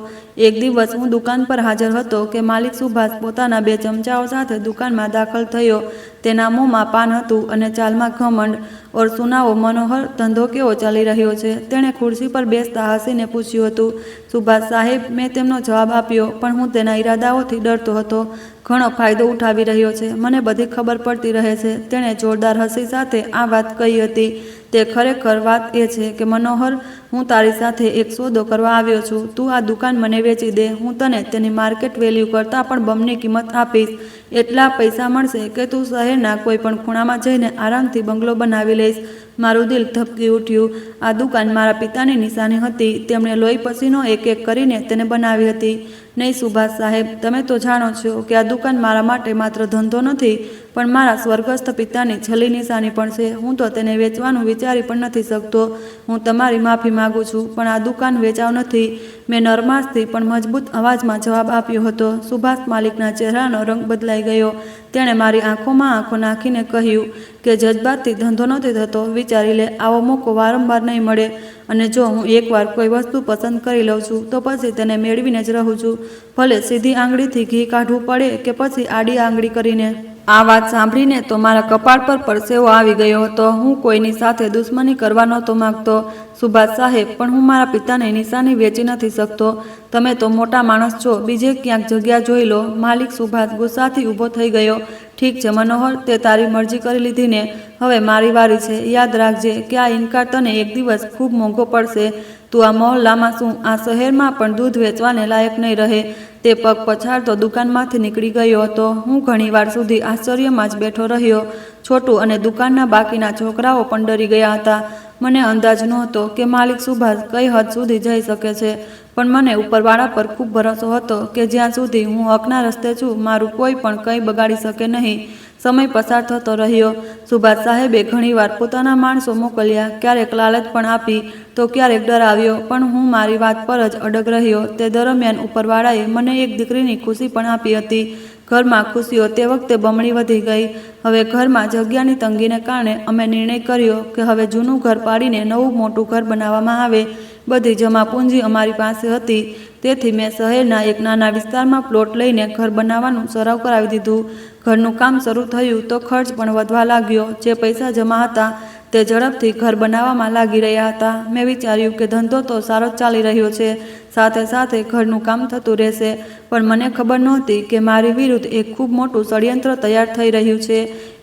એક દિવસ હું દુકાન પર હાજર હતો કે માલિક સુભાષ પોતાના 2 ચમચાઓ સાથે દુકાનમાં દાખલ થયો. તેના મોંમાં પાન હતું અને ચાલમાં ઘમંડ. ઓર સુનાવો મનોહર, ધંધો કેવો ચાલી રહ્યો છે? તેણે ખુરશી પર બેસતા હસીને પૂછ્યું હતું. સુભાષ સાહેબ, મેં તેમનો જવાબ આપ્યો, પણ હું તેના ઈરાદાઓથી ડરતો હતો. ઘણો ફાયદો ઉઠાવી રહ્યો છે, મને બધી ખબર પડતી રહે છે. તેણે જોરદાર હસી સાથે આ વાત કહી હતી. તે ખરેખર વાત એ છે કે મનોહર, હું તારી સાથે એક સોદો કરવા આવ્યો છું. તું આ દુકાન મને વેચી દે. હું તને તેની માર્કેટ વેલ્યુ કરતાં પણ બમણી કિંમત આપીશ. એટલા પૈસા મળશે કે તું શહેરના કોઈ પણ ખૂણામાં જઈને આરામથી બંગલો બનાવી લઈશ. મારું દિલ ધબકી ઉઠ્યું. આ દુકાન મારા પિતાની નિશાની હતી. તેમણે લોહી પસીનો એક એક કરીને તેને બનાવી હતી. નહીં સુભાષ સાહેબ, તમે તો જાણો છો કે આ દુકાન મારા માટે માત્ર ધંધો નથી, પણ મારા સ્વર્ગસ્થ પિતાની છેલ્લી નિશાની પણ છે. હું તો તેને વેચવાનું વિચારી પણ નથી શકતો. હું તમારી માફી માગું છું, પણ આ દુકાન વેચાવ નથી. મેં નરમાશથી પણ મજબૂત અવાજમાં જવાબ આપ્યો હતો. સુભાષ માલિકના ચહેરાનો રંગ બદલાઈ ગયો. તેણે મારી આંખોમાં આંખો નાખીને કહ્યું કે જજ્બાતથી ધંધો નથી થતો. વિચારી લે, આવો મોકો વારંવાર નહીં મળે અને જો હું એકવાર કોઈ વસ્તુ પસંદ કરી લઉં છું તો પછી તેને મેળવીને જ રહું છું, ભલે સીધી આંગળીથી ઘી કાઢવું પડે કે પછી આડી આંગળી કરીને. આ વાત સાંભળીને તો મારા કપાળ પર પરસેવો આવી ગયો હતો. હું કોઈની સાથે દુશ્મની કરવા નહોતો માંગતો સુભાષ સાહેબ, પણ હું મારા પિતાની નિશાની વેચી નથી શકતો. તમે તો મોટા માણસ છો, બીજે ક્યાંક જગ્યા જોઈ લો. માલિક સુભાષ ગુસ્સાથી ઊભો થઈ ગયો. ઠીક છે મનોહર, તે તારી મરજી કરી લીધી ને, હવે મારી વારી છે. યાદ રાખજે કે આ ઇનકાર તને એક દિવસ ખૂબ મોંઘો પડશે. તું આ મહોલ્લામાં શું, આ શહેરમાં પણ દૂધ વેચવાને લાયક નહીં રહે. તે પગ પછાડતો દુકાનમાંથી નીકળી ગયો હતો. હું ઘણીવાર સુધી આશ્ચર્યમાં જ બેઠો રહ્યો. છોટું અને દુકાનના બાકીના છોકરાઓ પણ ડરી ગયા હતા. મને અંદાજ નહોતો કે માલિક સુભાષ કઈ હદ સુધી જઈ શકે છે, પણ મને ઉપરવાળા પર ખૂબ ભરોસો હતો કે જ્યાં સુધી હું હકના રસ્તે છું, મારું કોઈ પણ કંઈ બગાડી શકે નહીં. સમય પસાર થતો રહ્યો. સુભાષ સાહેબે ઘણીવાર પોતાના માણસો મોકલ્યા, ક્યારેક લાલચ પણ આપી તો ક્યારેક ડરાવ્યો, પણ હું મારી વાત પર જ અડગ રહ્યો. તે દરમિયાન ઉપરવાળાએ મને એક દીકરીની ખુશી પણ આપી હતી. ઘરમાં ખુશીઓ તે વખતે બમણી વધી ગઈ. હવે ઘરમાં જગ્યાની તંગીને કારણે અમે નિર્ણય કર્યો કે હવે જૂનું ઘર પાડીને નવું મોટું ઘર બનાવવામાં આવે. બધી જમા પૂંજી અમારી પાસે હતી, તેથી મેં શહેરના એક નાના વિસ્તારમાં પ્લોટ લઈને ઘર બનાવવાનું શરૂ કરાવી દીધું. ઘરનું કામ શરૂ થયું તો ખર્ચ પણ વધવા લાગ્યો. જે પૈસા જમા હતા તે ઝડપથી ઘર બનાવવામાં લાગી રહ્યા હતા. મેં વિચાર્યું કે ધંધો તો સારો જ ચાલી રહ્યો છે, સાથે સાથે ઘરનું કામ થતું રહેશે. પણ મને ખબર નહોતી કે મારી વિરુદ્ધ એક ખૂબ મોટું ષડયંત્ર તૈયાર થઈ રહ્યું છે.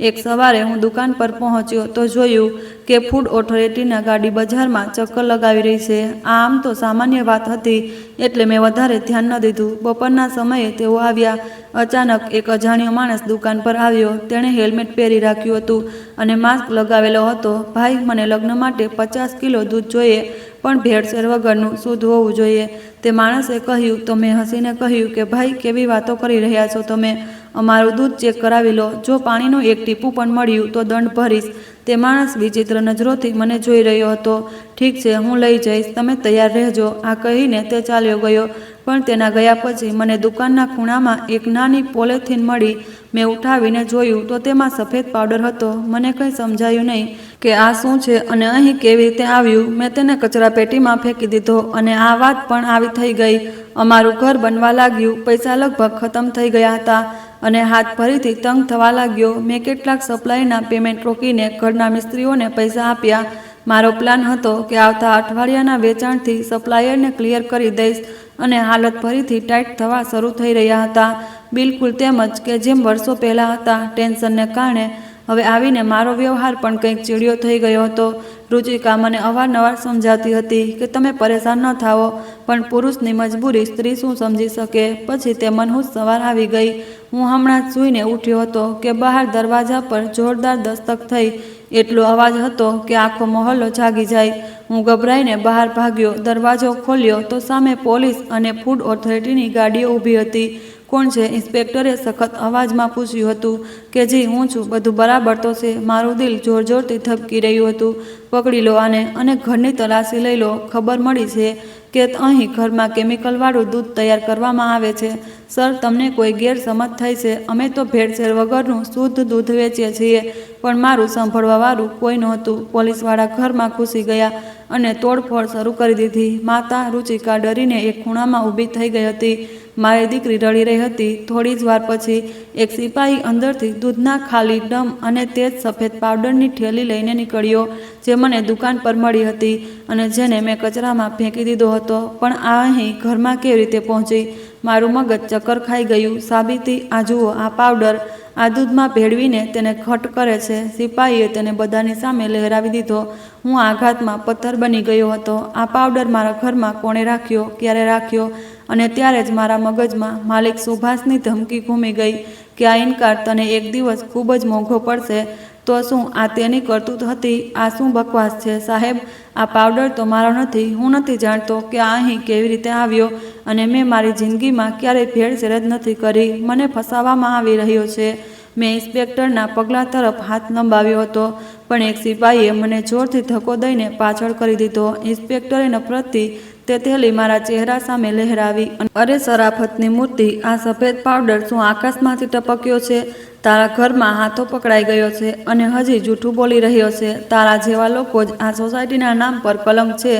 એક સવારે હું દુકાન પર પહોંચ્યો તો જોયું કે ફૂડ ઓથોરિટીના ગાડી બજારમાં ચક્કર લગાવી રહી છે. આમ તો સામાન્ય વાત હતી એટલે મેં વધારે ધ્યાન ન દીધું. બપોરના સમયે તેઓ આવ્યા. અચાનક એક અજાણ્યો માણસ દુકાન પર આવ્યો. તેણે હેલ્મેટ પહેરી રાખ્યું હતું અને માસ્ક લગાવેલો હતો. ભાઈ, મને લગ્ન માટે 50 કિલો દૂધ જોઈએ, પણ ભેળસેળ વગરનું, શુદ્ધ હોવું જોઈએ, તે માણસે કહ્યું. તો મેં હસીને કહ્યું કે ભાઈ, કેવી વાતો કરી રહ્યા છો તમે? અમારું દૂધ ચેક કરાવી લો. જો પાણીનું એક ટીપું પણ મળ્યું તો દંડ ભરીશ. તે માણસ વિચિત્ર નજરોથી મને જોઈ રહ્યો હતો. ઠીક છે, હું લઈ જઈશ, તમે તૈયાર રહેજો. આ કહીને તે ચાલ્યો ગયો. પણ તેના ગયા પછી મને દુકાનના ખૂણામાં એક નાની પોલિથીન મળી. મેં ઉઠાવીને જોયું તો તેમાં સફેદ પાવડર હતો. મને કંઈ સમજાયું નહીં કે આ શું છે અને અહીં કેવી રીતે આવ્યું. મેં તેને કચરાપેટીમાં ફેંકી દીધો અને આ વાત પણ આવી થઈ ગઈ. અમારું ઘર બનવા લાગ્યું. પૈસા લગભગ ખતમ થઈ ગયા હતા અને હાથ ફરીથી તંગ થવા લાગ્યો. મેં કેટલાક સપ્લાયના પેમેન્ટ રોકીને ઘરના મિસ્ત્રીઓને પૈસા આપ્યા. મારો પ્લાન હતો કે આવતા અઠવાડિયાના વેચાણથી સપ્લાયરને ક્લિયર કરી દઈશ અને હાલત ફરીથી ટાઈટ થવા શરૂ થઈ રહ્યા હતા. બિલકુલ તેમ જ કે જેમ વર્ષો પહેલાં હતા. ટેન્શનને કારણે હવે આવીને મારો વ્યવહાર પણ કંઈક ચીડિયો થઈ ગયો હતો. રુચિકા મને અવારનવાર સમજાવતી હતી કે તમે પરેશાન ન થાઓ, પણ પુરુષની મજબૂરી સ્ત્રી શું સમજી શકે. પછી તે મનહૂસ સવાર આવી ગઈ. હું હમણાં જ સૂઈને ઉઠ્યો હતો કે બહાર દરવાજા પર જોરદાર દસ્તક થઈ. એટલો અવાજ હતો કે આખો મહોલ્લો જાગી જાય. હું ગભરાઈને બહાર ભાગ્યો. દરવાજો ખોલ્યો તો સામે પોલીસ અને ફૂડ ઓથોરિટીની ગાડીઓ ઊભી હતી. કોણ છે? ઇન્સ્પેક્ટરે સખત અવાજમાં પૂછ્યું હતું. કે જી, હું છું. બધું બરાબર તો છે? મારું દિલ જોર જોરથી ધબકી રહ્યું હતું. પકડી લો આને અને ઘરની તલાશી લઈ લો. ખબર મળી છે કે અહીં ઘરમાં કેમિકલવાળું દૂધ તૈયાર કરવામાં આવે છે. સર, તમને કોઈ ગેરસમજ થઈ છે. અમે તો ભેળસેળ વગરનું શુદ્ધ દૂધ વેચીએ છીએ. પણ મારું સાંભળવાવાળું કોઈ નહોતું. પોલીસવાળા ઘરમાં ઘૂસી ગયા અને તોડફોડ શરૂ કરી દીધી. માતા રુચિકા ડરીને એક ખૂણામાં ઊભી થઈ ગઈ હતી. મારી દીકરી રડી રહી હતી. થોડી જ વાર પછી એક સિપાહી અંદરથી દૂધના ખાલી ડમ અને તેજ સફેદ પાવડરની થેલી લઈને નીકળ્યો, જે મને દુકાન પર મળી હતી અને જેને મેં કચરામાં ફેંકી દીધો હતો. પણ આ અહીં ઘરમાં કેવી રીતે પહોંચી? મારું મગજ ચક્કર ખાઈ ગયું. સાબિતી, આ જુઓ, આ પાવડર આ દૂધમાં ભેળવીને તેને ઘટ કરે છે. સિપાહીએ તેને બધાની સામે લહેરાવી દીધો. હું આઘાતમાં પથ્થર બની ગયો હતો. આ પાવડર મારા ઘરમાં કોણે રાખ્યો, ક્યારે રાખ્યો? અને ત્યારે જ મારા મગજમાં માલિક સુભાષની ધમકી ઘૂમી ગઈ કે આ ઇનકાર તને એક દિવસ ખૂબ જ મોંઘો પડશે. તો શું આ તેની કરતૂત હતી? આ શું બકવાસ છે સાહેબ? આ પાવડર તો મારો નથી. હું નથી જાણતો કે આ અહીં કેવી રીતે આવ્યો અને મેં મારી જિંદગીમાં ક્યારેય ભેળસેળ જ નથી કરી. મને ફસાવવામાં આવી રહ્યો છે. મેં ઇન્સ્પેક્ટરના પગલાં તરફ હાથ લંબાવ્યો હતો, પણ એક સિપાહીએ મને જોરથી ધક્કો દઈને પાછળ કરી દીધો. ઇન્સ્પેક્ટરે નફરતથી તે થેલી મારા ચહેરા સામે લહેરાવી. અરે શરાફતની મૂર્તિ, આ સફેદ પાવડર શું આકાશમાંથી ટપક્યો છે? તારા ઘરમાં હાથો પકડાઈ ગયો છે અને હજી જૂઠું બોલી રહ્યો છે. તારા જેવા લોકો જ આ સોસાયટીના નામ પર કલંક છે,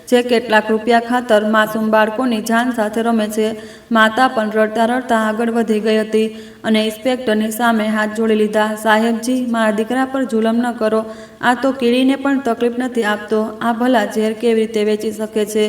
જે કેટલાક રૂપિયા ખાતર માસૂમ બાળકોની જાન સાથે રમે છે. માતા પણ રડતા રડતા આગળ વધી ગઈ હતી અને ઇન્સ્પેક્ટરની સામે હાથ જોડી લીધા. સાહેબજી, મારા દીકરા પર જુલમ ન કરો. આ તો કીડીને પણ તકલીફ નથી આપતો. આ ભલા ઝેર કેવી રીતે વેચી શકે છે?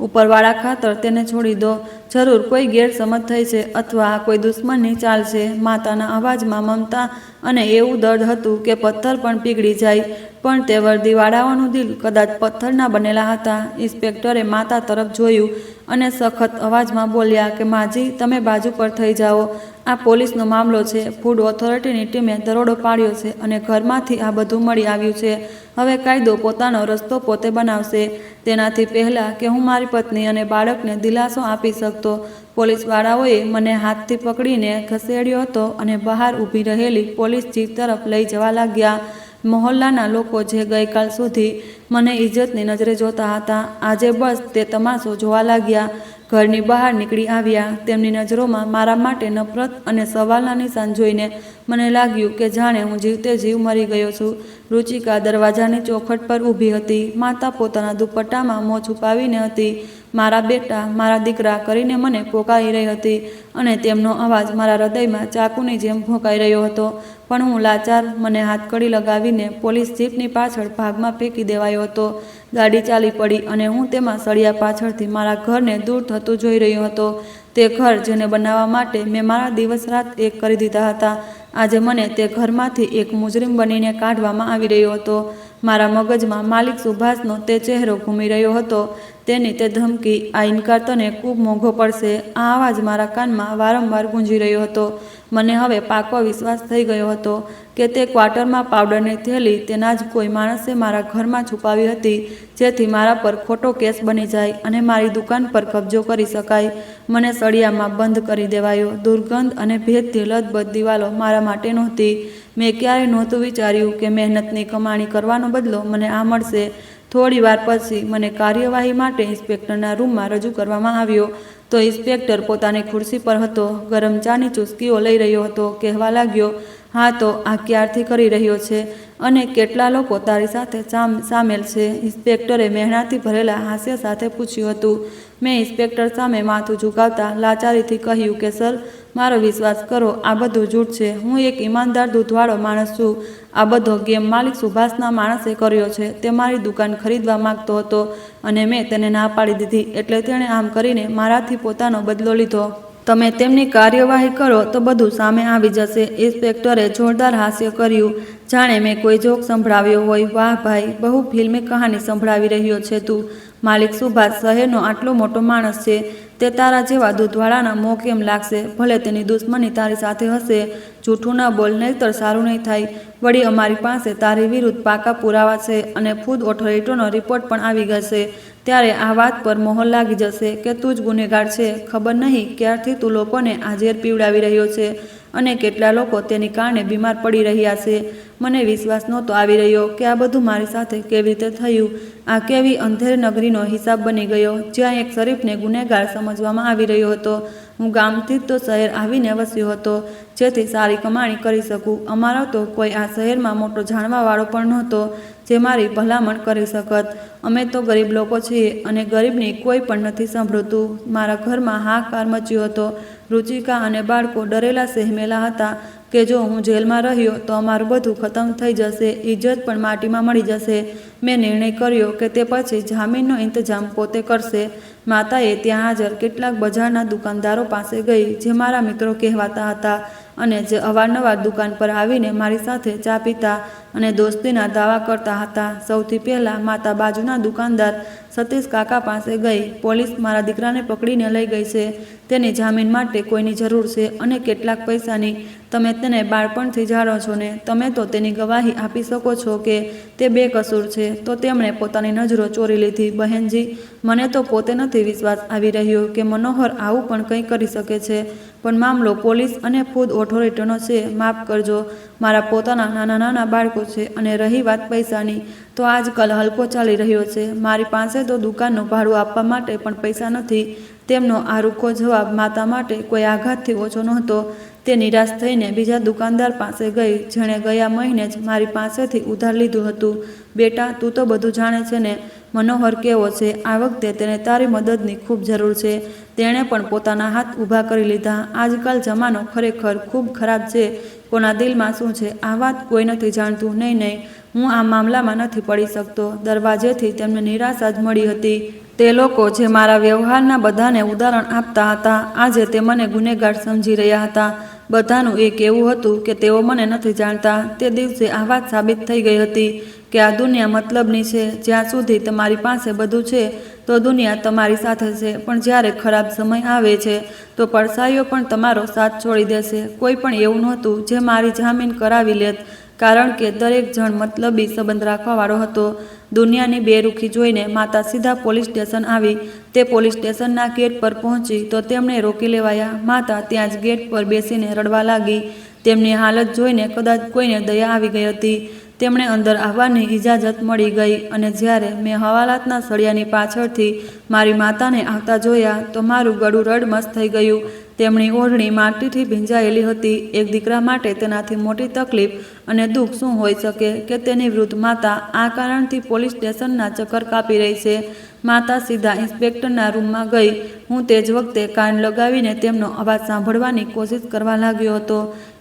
ઉપરવાળા ખાતર તેને છોડી દો. જરૂર કોઈ ગેરસમજ થઈ છે અથવા આ કોઈ દુશ્મનની ચાલ છે. માતાના અવાજમાં મમતા અને એવું દર્દ હતું કે પથ્થર પણ પીગળી જાય. પણ તે વર્દીવાળાઓનું દિલ કદાચ પથ્થરના બનેલા હતા. ઇન્સ્પેક્ટરે માતા તરફ જોયું અને સખત અવાજમાં બોલ્યા કે માજી, તમે બાજુ પર થઈ જાઓ. આ પોલીસનો મામલો છે. ફૂડ ઓથોરિટીની ટીમે દરોડો પાડ્યો છે અને ઘરમાંથી આ બધું મળી આવ્યું છે. હવે કાયદો પોતાનો રસ્તો પોતે બનાવશે. તેનાથી પહેલાં કે હું મારી પત્ની અને બાળકને દિલાસો આપી શકતો, પોલીસવાળાઓએ મને હાથથી પકડીને ખસેડ્યો હતો અને બહાર ઊભી રહેલી પોલીસ જીપ તરફ લઈ જવા લાગ્યા. મહોલ્લાના લોકો જે ગઈકાલ સુધી મને ઇજ્જતની નજરે જોતા હતા, આજે બસ તે તમાશો જોવા લાગ્યા. ઘરની બહાર નીકળી આવ્યા. તેમની નજરોમાં મારા માટે નફરત અને સવાલના નિશાન જોઈને મને લાગ્યું કે જાણે હું જીવતે જીવ મરી ગયો છું. રુચિકા દરવાજાની ચોખટ પર ઊભી હતી. માતા પોતાના દુપટ્ટામાં મોં છુપાવીને હતી. મારા બેટા, મારા દીકરા કરીને મને પોકારી રહી હતી અને તેમનો અવાજ મારા હૃદયમાં ચાકુની જેમ ભોંકાઈ રહ્યો હતો. પણ હું લાચાર, મને હાથકડી લગાવીને પોલીસ જીપની પાછળ ભાગમાં ફેંકી દેવાયો ગયો હતો। ગાડી ચાલી પડી અને હું તેમાં સળિયા પાછળથી મારા ઘરને દૂર થતું જોઈ રહ્યો હતો। તે ઘર જેને બનાવવા માટે મેં મારા દિવસ રાત એક કરી દીધા હતા, આજે મને તે ઘરમાંથી એક મુજરિમ બનીને કાઢવામાં આવી રહ્યો હતો। મારા મગજમાં માલિક સુભાષનો તે ચહેરો ઘૂમી રહ્યો હતો, તેની તે ધમકી, આ ઇનકાર તને ખૂબ મોંઘો પડશે, આ અવાજ મારા કાનમાં વારંવાર ગુંજી રહ્યો હતો। મને હવે પાકો વિશ્વાસ થઈ ગયો હતો કે તે ક્વાર્ટરમાં પાવડરની થેલી તેના જ કોઈ માણસે મારા ઘરમાં છુપાવી હતી, જેથી મારા પર ખોટો કેસ બની જાય અને મારી દુકાન પર કબજો કરી શકાય। મને સળિયામાં બંધ કરી દેવાયો। દુર્ગંધ અને ભેજથી લથબથ દિવાલો મારા માટે નહોતી। મેં ક્યારેય નહોતું વિચાર્યું કે મહેનતની કમાણી કરવાનો બદલો મને આ મળશે। થોડી વાર પછી મને કાર્યવાહી માટે ઇન્સ્પેક્ટરના રૂમમાં રજૂ કરવામાં આવ્યો તો ઇન્સ્પેક્ટર પોતાની ખુરશી પર હતો, ગરમ ચાની ચુસ્કીઓ લઈ રહ્યો હતો। કહેવા લાગ્યો, હા તો આ ક્યારથી કરી રહ્યો છે અને કેટલા લોકો તારી સાથે સામેલ છે? ઇન્સ્પેક્ટરે મહેણાથી ભરેલા હાસ્ય સાથે પૂછ્યું હતું। મેં ઇન્સ્પેક્ટર સામે માથું ઝુકાવતા લાચારીથી કહ્યું કે સર, મારો વિશ્વાસ કરો, આ બધું જૂઠ છે। હું એક ઈમાનદાર દૂધવાળો માણસ છું। આ બધો ગેમ માલિક સુભાષના માણસે કર્યો છે। તે મારી દુકાન ખરીદવા માંગતો હતો અને મેં તેને ના પાડી દીધી, એટલે તેણે આમ કરીને મારાથી પોતાનો બદલો લીધો। તમે તેમની કાર્યવાહી કરો તો બધું સામે આવી જશે। ઇન્સ્પેક્ટરે જોરદાર હાસ્ય કર્યું, જાણે મેં કોઈ જોક સંભળાવ્યો હોય। વાહ ભાઈ, બહુ ફિલ્મી કહાની સંભળાવી રહ્યો છે તું। માલિક સુભાષ શહેરનો આટલો મોટો માણસ છે, તે તારા જેવા દૂધવાળાના મોં કેમ લાગશે? ભલે તેની દુશ્મની તારી સાથે હશે, જૂઠું ન બોલ, નહીંતર સારું નહીં થાય। વળી અમારી પાસે તારી વિરુદ્ધ પાકા પુરાવા છે અને ફૂડ ઓથોરિટીનો રિપોર્ટ પણ આવી જશે, ત્યારે આ વાત પર મોહર લાગી જશે કે તું જ ગુનેગાર છે। ખબર નહીં ક્યારથી તું લોકોને આ ઝેર પીવડાવી રહ્યો છે અને કેટલા લોકો તેની કારણે બીમાર પડી રહ્યા છે। મને વિશ્વાસ નહોતો આવી રહ્યો કે આ બધું મારી સાથે કેવી રીતે થયું। આ કેવી અંધેર નગરીનો હિસાબ બની ગયો, જ્યાં એક શરીફને ગુનેગાર સમજવામાં આવી રહ્યો હતો। હું ગામથી તો શહેર આવીને વસ્યો હતો, જેથી સારી કમાણી કરી શકું। અમારો તો કોઈ આ શહેરમાં મોટો જાણવાવાળો પણ નહોતો જે મારી ભલામણ કરી શકત। અમે તો ગરીબ લોકો છીએ અને ગરીબની કોઈ પણ નથી સાંભળતું। મારા ઘરમાં હાહાકાર મચ્યો હતો। રુચિકા અને બાળકો ડરેલા સહેમેલા હતા કે જો હું જેલમાં રહ્યો તો અમારું બધું ખતમ થઈ જશે, ઇજ્જત પણ માટીમાં મળી જશે। મેં નિર્ણય કર્યો કે તે પછી જામીનનો ઇંતજામ પોતે કરશે। માતાએ ત્યાં હાજર કેટલાક બજારના દુકાનદારો પાસે ગઈ, જે મારા મિત્રો કહેવાતા હતા અને જે અવારનવાર દુકાન પર આવીને મારી સાથે ચા પીતા અને દોસ્તીના દાવા કરતા હતા। સૌથી પહેલાં માતા બાજુના દુકાનદાર સતીશ કાકા પાસે ગઈ। પોલીસ મારા દીકરાને પકડીને લઈ ગઈ છે। તેની જામીન માટે કોઈની જરૂર છે અને કેટલાક પૈસાની। તમે તેને બાળપણથી જાણો છો ને, તમે તો તેની ગવાહી આપી શકો છો કે તે બેકસૂર છે। તો તેમણે પોતાની નજરો ચોરી લીધી। બહેનજી, મને તો પોતે નથી વિશ્વાસ આવી રહ્યો કે મનોહર આવું પણ કંઈ કરી શકે છે, પણ મામલો પોલીસ અને ફૂડ ઓથોરિટીનો છે। માફ કરજો, મારા પોતાના નાના નાના બાળકો છે અને રહી વાત પૈસાની, તો આજકાલ હલકો ચાલી રહ્યો છે। મારી પાસે તો દુકાનનું ભાડું આપવા માટે પણ પૈસા નથી। તેમનો આ રૂખો જવાબ માતા માટે કોઈ આઘાતથી ઓછો નહોતો। તે નિરાશ થઈને બીજા દુકાનદાર પાસે ગઈ, જેણે ગયા મહિને જ મારી પાસેથી ઉધાર લીધું હતું। બેટા, તું તો બધું જાણે છે ને, મનોહર કેવો છે? આ વખતે તેને તારી મદદની ખૂબ જરૂર છે। તેણે પણ પોતાના હાથ ઊભા કરી લીધા। આજકાલ જમાનો ખરેખર ખૂબ ખરાબ છે। કોના દિલમાં શું છે આ વાત કોઈ નથી જાણતું। નહીં, હું આ મામલામાં નથી પડી શકતો। દરવાજેથી તેમને નિરાશા જ મળી હતી। તે લોકો જે મારા વ્યવહારના બધાને ઉદાહરણ આપતા હતા, આજે તે મને ગુનેગાર સમજી રહ્યા હતા। બધાનું એક એવું હતું કે તેઓ મને નથી જાણતા। તે દિવસે આ વાત સાબિત થઈ ગઈ હતી કે આ દુનિયા મતલબની છે। જ્યાં સુધી તમારી પાસે બધું છે તો દુનિયા તમારી સાથે છે, પણ જ્યારે ખરાબ સમય આવે છે તો પડછાઈઓ પણ તમારો સાથ છોડી દેશે। કોઈ પણ એવું નહોતું જે મારી જામીન કરાવી લેત, કારણ કે દરેક જણ મતલબી સંબંધ રાખવાવાળો હતો। દુનિયાની બેરુખી જોઈને માતા સીધા પોલીસ સ્ટેશન આવી। તે પોલીસ સ્ટેશનના ગેટ પર પહોંચી તો તેમણે રોકી લેવાયા। માતા ત્યાં જ ગેટ પર બેસીને રડવા લાગી। તેમની હાલત જોઈને કદાચ કોઈને દયા આવી ગઈ હતી। તેમણે અંદર આવવાની ઇજાજત મળી ગઈ અને જ્યારે મેં હવાલાતના સળિયાની પાછળથી મારી માતાને આવતા જોયા તો મારું ગળું રડમસ થઈ ગયું। તેમની ઓઢણી માટીથી ભીંજાયેલી હતી. એક દીકરા માટે તેનાથી મોટી તકલીફ અને દુઃખ શું હોઈ શકે કે તેની વૃદ્ધ માતા આ કારણથી પોલીસ સ્ટેશનના ચક્કર કાપી રહી છે. માતા સીધા ઇન્સ્પેક્ટરના રૂમમાં ગઈ. હું તે જ વખતે કાન લગાવીને તેમનો અવાજ સાંભળવાની કોશિશ કરવા લાગ્યો હતો.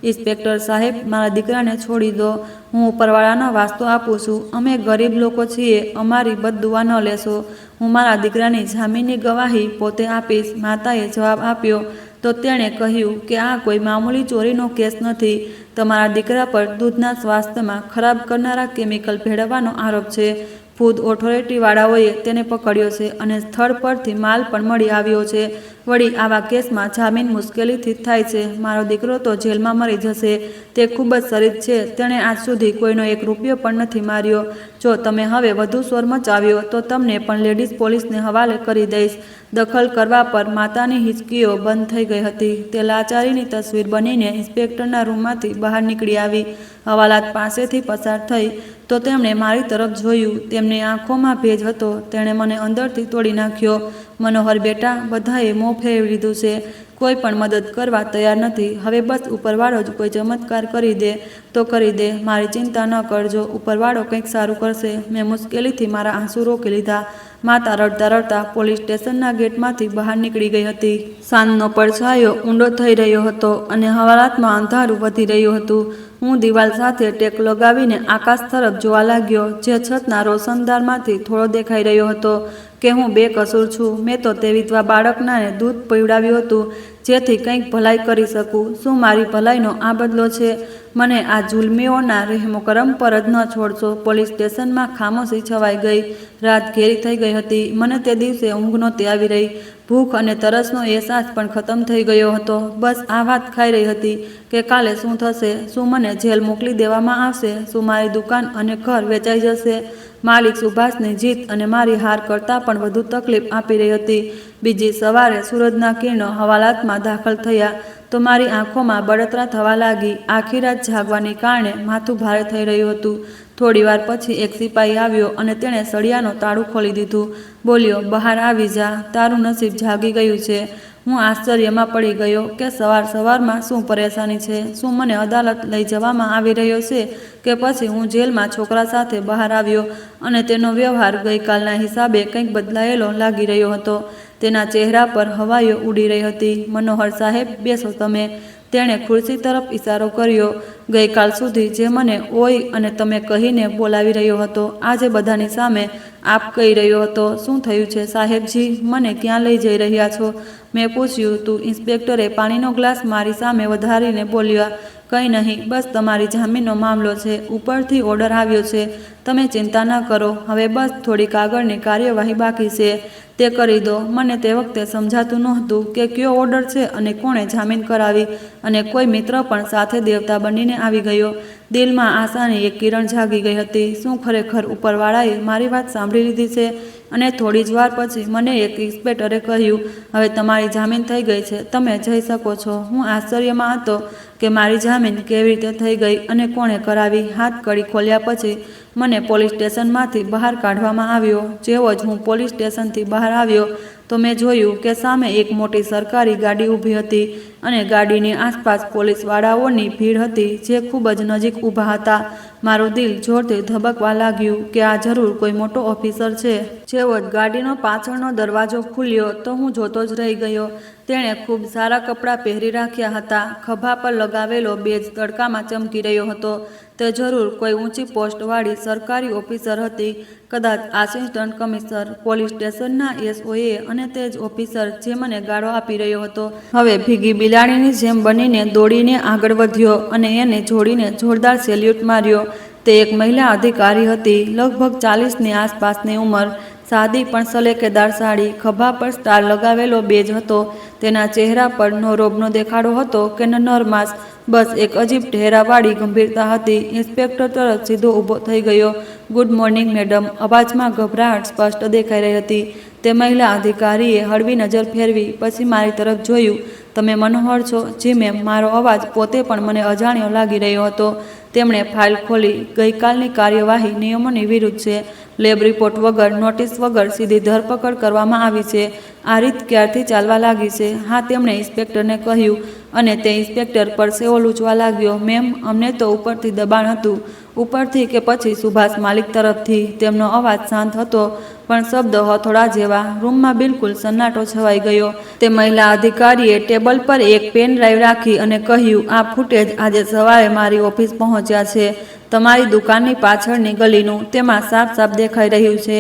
ઇન્સ્પેક્ટર સાહેબ, મારા દીકરાને છોડી દો. હું ઉપરવાળાનો વાસ્તો આપું છું. અમે ગરીબ લોકો છીએ. અમારી બદદુઆ ન લેશો. હું મારા દીકરાની જામીનની ગવાહી પોતે આપીશ. માતાએ જવાબ આપ્યો તો તેણે કહ્યું કે આ કોઈ મામૂલી ચોરીનો કેસ નથી. તમારા દીકરા પર દૂધના સ્વાસ્થ્યમાં ખરાબ કરનારા કેમિકલ ભેળવવાનો આરોપ છે. ફૂડ ઓથોરિટીવાળાઓએ તેને પકડ્યો છે અને સ્થળ પરથી માલ પણ મળી આવ્યો છે. વળી આવા કેસમાં જામીન મુશ્કેલીથી થાય છે. મારો દીકરો તો જેલમાં મરી જશે. તે ખૂબ જ શરીફ છે. તેણે આજ સુધી કોઈનો 1 રૂપિયો પણ નથી માર્યો. જો તમે હવે વધુ શોર મચાવ્યો તો તમને પણ લેડીઝ પોલીસને હવાલે કરી દઈશ. દખલ કરવા પર માતાની હિચકીઓ બંધ થઈ ગઈ હતી. તે લાચારીની તસવીર બનીને ઇન્સ્પેક્ટરના રૂમમાંથી બહાર નીકળી આવી. હવાલાત પાસેથી પસાર થઈ તો તેમણે મારી તરફ જોયું. તેમની આંખોમાં ભેજ હતો. તેણે મને અંદરથી તોડી નાખ્યો. મનોહર બેટા, બધાએ મોં ફેરવી લીધું છે. કોઈ પણ મદદ કરવા તૈયાર નથી. હવે બસ ઉપરવાળો જ કોઈ ચમત્કાર કરી દે તો કરી દે. મારી ચિંતા ન કરજો. ઉપરવાળો કંઈક સારું કરશે. મેં મુશ્કેલીથી મારા આંસુ રોકી લીધા. માતા રડતા રડતા પોલીસ સ્ટેશનના ગેટમાંથી બહાર નીકળી ગઈ હતી. સાંજનો પડછાયો ઊંડો થઈ રહ્યો હતો અને હવાલાતમાં અંધારું વધી રહ્યું હતું. હું દિવાલ સાથે ટેક લગાવીને આકાશ તરફ જોવા લાગ્યો, જે છતના રોશનદારમાંથી થોડો દેખાઈ રહ્યો હતો. કે હું બેકસૂર છું. મેં તો તે વિધવા બાળકનાને દૂધ પીવડાવ્યું હતું જેથી કંઈક ભલાઈ કરી શકું. શું મારી ભલાઈનો આ બદલો છે? મને આ જુલમીઓના રહેમો કરમ પર જ ન છોડશો. પોલીસ સ્ટેશનમાં ખામોશી છવાઈ ગઈ. રાત ઘેરી થઈ ગઈ હતી. મને તે દિવસે ઊંઘ નહોતી આવી રહી. ભૂખ અને તરસનો અહેસાસ પણ ખતમ થઈ ગયો હતો. બસ આ વાત ખાઈ રહી હતી કે કાલે શું થશે. શું મને જેલ મોકલી દેવામાં આવશે? શું મારી દુકાન અને ઘર વેચાઈ જશે? માલિક સુભાષની જીત અને મારી હાર કરતાં પણ વધુ તકલીફ આપી રહી હતી. બીજી સવારે સૂરજના કિરણો હવાલાતમાં દાખલ થયા તો મારી આંખોમાં બળતરા થવા લાગી. આખી રાત જાગવાને કારણે માથું ભારે થઈ રહ્યું હતું. થોડી વાર પછી એક સિપાહી આવ્યો અને તેણે સળિયાનું તાળું ખોલી દીધું. બોલ્યો, બહાર આવી જા. તારું નસીબ જાગી ગયું છે. હું આશ્ચર્યમાં પડી ગયો કે સવાર સવારમાં શું પરેશાની છે. શું મને અદાલત લઈ જવામાં આવી રહ્યો છે કે પછી હું જેલમાં છોકરા સાથે બહાર આવ્યો અને તેનો વ્યવહાર ગઈકાલના હિસાબે કંઈક બદલાયેલો લાગી રહ્યો હતો. તેના ચહેરા પર હવાઈઓ ઉડી રહી હતી. મનોહર સાહેબ, બેસો તમે. તેણે ખુરશી તરફ ઇશારો કર્યો. ગઈકાલ સુધી જે મને ઓય અને તમે કહીને બોલાવી રહ્યો હતો, આજે બધાની સામે આપ કહી રહ્યો હતો. શું થયું છે સાહેબજી? મને ક્યાં લઈ જઈ રહ્યા છો? મેં પૂછ્યું. તું? ઇન્સ્પેક્ટરે પાણીનો ગ્લાસ મારી સામે વધારીને બોલ્યા. કંઈ નહીં, બસ તમારી જામીનનો મામલો છે. ઉપરથી ઓર્ડર આવ્યો છે. તમે ચિંતા ન કરો. હવે બસ થોડીક આગળની કાર્યવાહી બાકી છે. તે કરી દો. મને તે વખતે સમજાતું નહોતું કે કયો ઓર્ડર છે અને કોણે જામીન કરાવી, અને કોઈ મિત્ર પણ સાથે દેવતા બનીને આવી ગયો. દિલમાં આશાની એક કિરણ જાગી ગઈ હતી. શું ખરેખર ઉપરવાળાએ મારી વાત સાંભળી લીધી છે? અને થોડી જ વાર પછી મને એક ઇન્સ્પેક્ટરે કહ્યું, હવે તમારી જામીન થઈ ગઈ છે. તમે જઈ શકો છો. હું આશ્ચર્યમાં હતો કે મારી જામીન કેવી રીતે થઈ ગઈ અને કોણે કરાવી. હાથ કડી ખોલ્યા પછી મને પોલીસ સ્ટેશનમાંથી બહાર કાઢવામાં આવ્યો. જેવો જ હું પોલીસ સ્ટેશનથી બહાર આવ્યો તો મેં જોયું કે સામે એક મોટી સરકારી ગાડી ઊભી હતી અને ગાડીની આસપાસ પોલીસવાળાઓની ભીડ હતી જે ખૂબ જ નજીક ઊભા હતા. મારું દિલ જોરથી ધબકવા લાગ્યું કે આ જરૂર કોઈ મોટો ઓફિસર છે. જેવો જ ગાડીનો પાછળનો દરવાજો ખુલ્યો તો હું જોતો જ રહી ગયો. તેણે ખૂબ સારા કપડાં પહેરી રાખ્યા હતા. ખભા પર લગાવેલો બેજ તડકામાં ચમકી રહ્યો હતો. તે જરૂર કોઈ ઊંચી પોસ્ટવાળી સરકારી ઓફિસર હતી. કદાચ આસિસ્ટન્ટ કમિશનર. પોલીસ સ્ટેશનના SOએ અને તે જ ઓફિસર જે મને ગાળો આપી રહ્યો હતો હવે ભીગી બિલાડીની જેમ બનીને દોડીને આગળ વધ્યો અને એને જોડીને જોરદાર સેલ્યુટ માર્યો. તે એક મહિલા અધિકારી હતી. લગભગ 40ની આસપાસની ઉંમર. સાદી પણ સલેકેદાર સાડી. ખભા પર સ્ટાર લગાવેલો બેજ હતો. તેના ચહેરા પર ન રોબનો દેખાડો હતો કે ન નરમાશ. બસ એક અજીબ ઠેરાવાળી ગંભીરતા હતી. ઇન્સ્પેક્ટર તરત સીધો ઊભો થઈ ગયો. Good morning madam. અવાજમાં ગભરાટ સ્પષ્ટ દેખાઈ રહી હતી. તે મહિલા અધિકારીએ હળવી નજર ફેરવી પછી મારી તરફ જોયું. તમે મનોહર છો? જી મેમ. મારો અવાજ પોતે પણ મને અજાણ્યો લાગી રહ્યો હતો. તેમણે ફાઇલ ખોલી. ગઈકાલની કાર્યવાહી નિયમોની વિરુદ્ધ છે. લેબ રિપોર્ટ વગર, નોટિસ વગર સીધી ધરપકડ કરવામાં આવી છે. આ રીત ક્યારથી ચાલવા લાગી છે? હા, તેમણે ઇન્સ્પેક્ટરને કહ્યું અને તે ઇન્સ્પેક્ટર પરસેવો લૂંચવા લાગ્યો. મેમ, અમને તો ઉપરથી દબાણ હતું. ઉપરથી કે પછી સુભાષ માલિક તરફથી? તેમનો અવાજ શાંત હતો પણ શબ્દ હથોડા જેવા. રૂમમાં બિલકુલ સન્નાટો છવાઈ ગયો. તે મહિલા અધિકારીએ ટેબલ પર એક પેન ડ્રાઈવ રાખી અને કહ્યું, આ ફૂટેજ આજે સવારે મારી ઓફિસ પહોંચ્યા છે. તમારી દુકાનની પાછળની ગલીનું. તેમાં સાફ સાફ દેખાઈ રહ્યું છે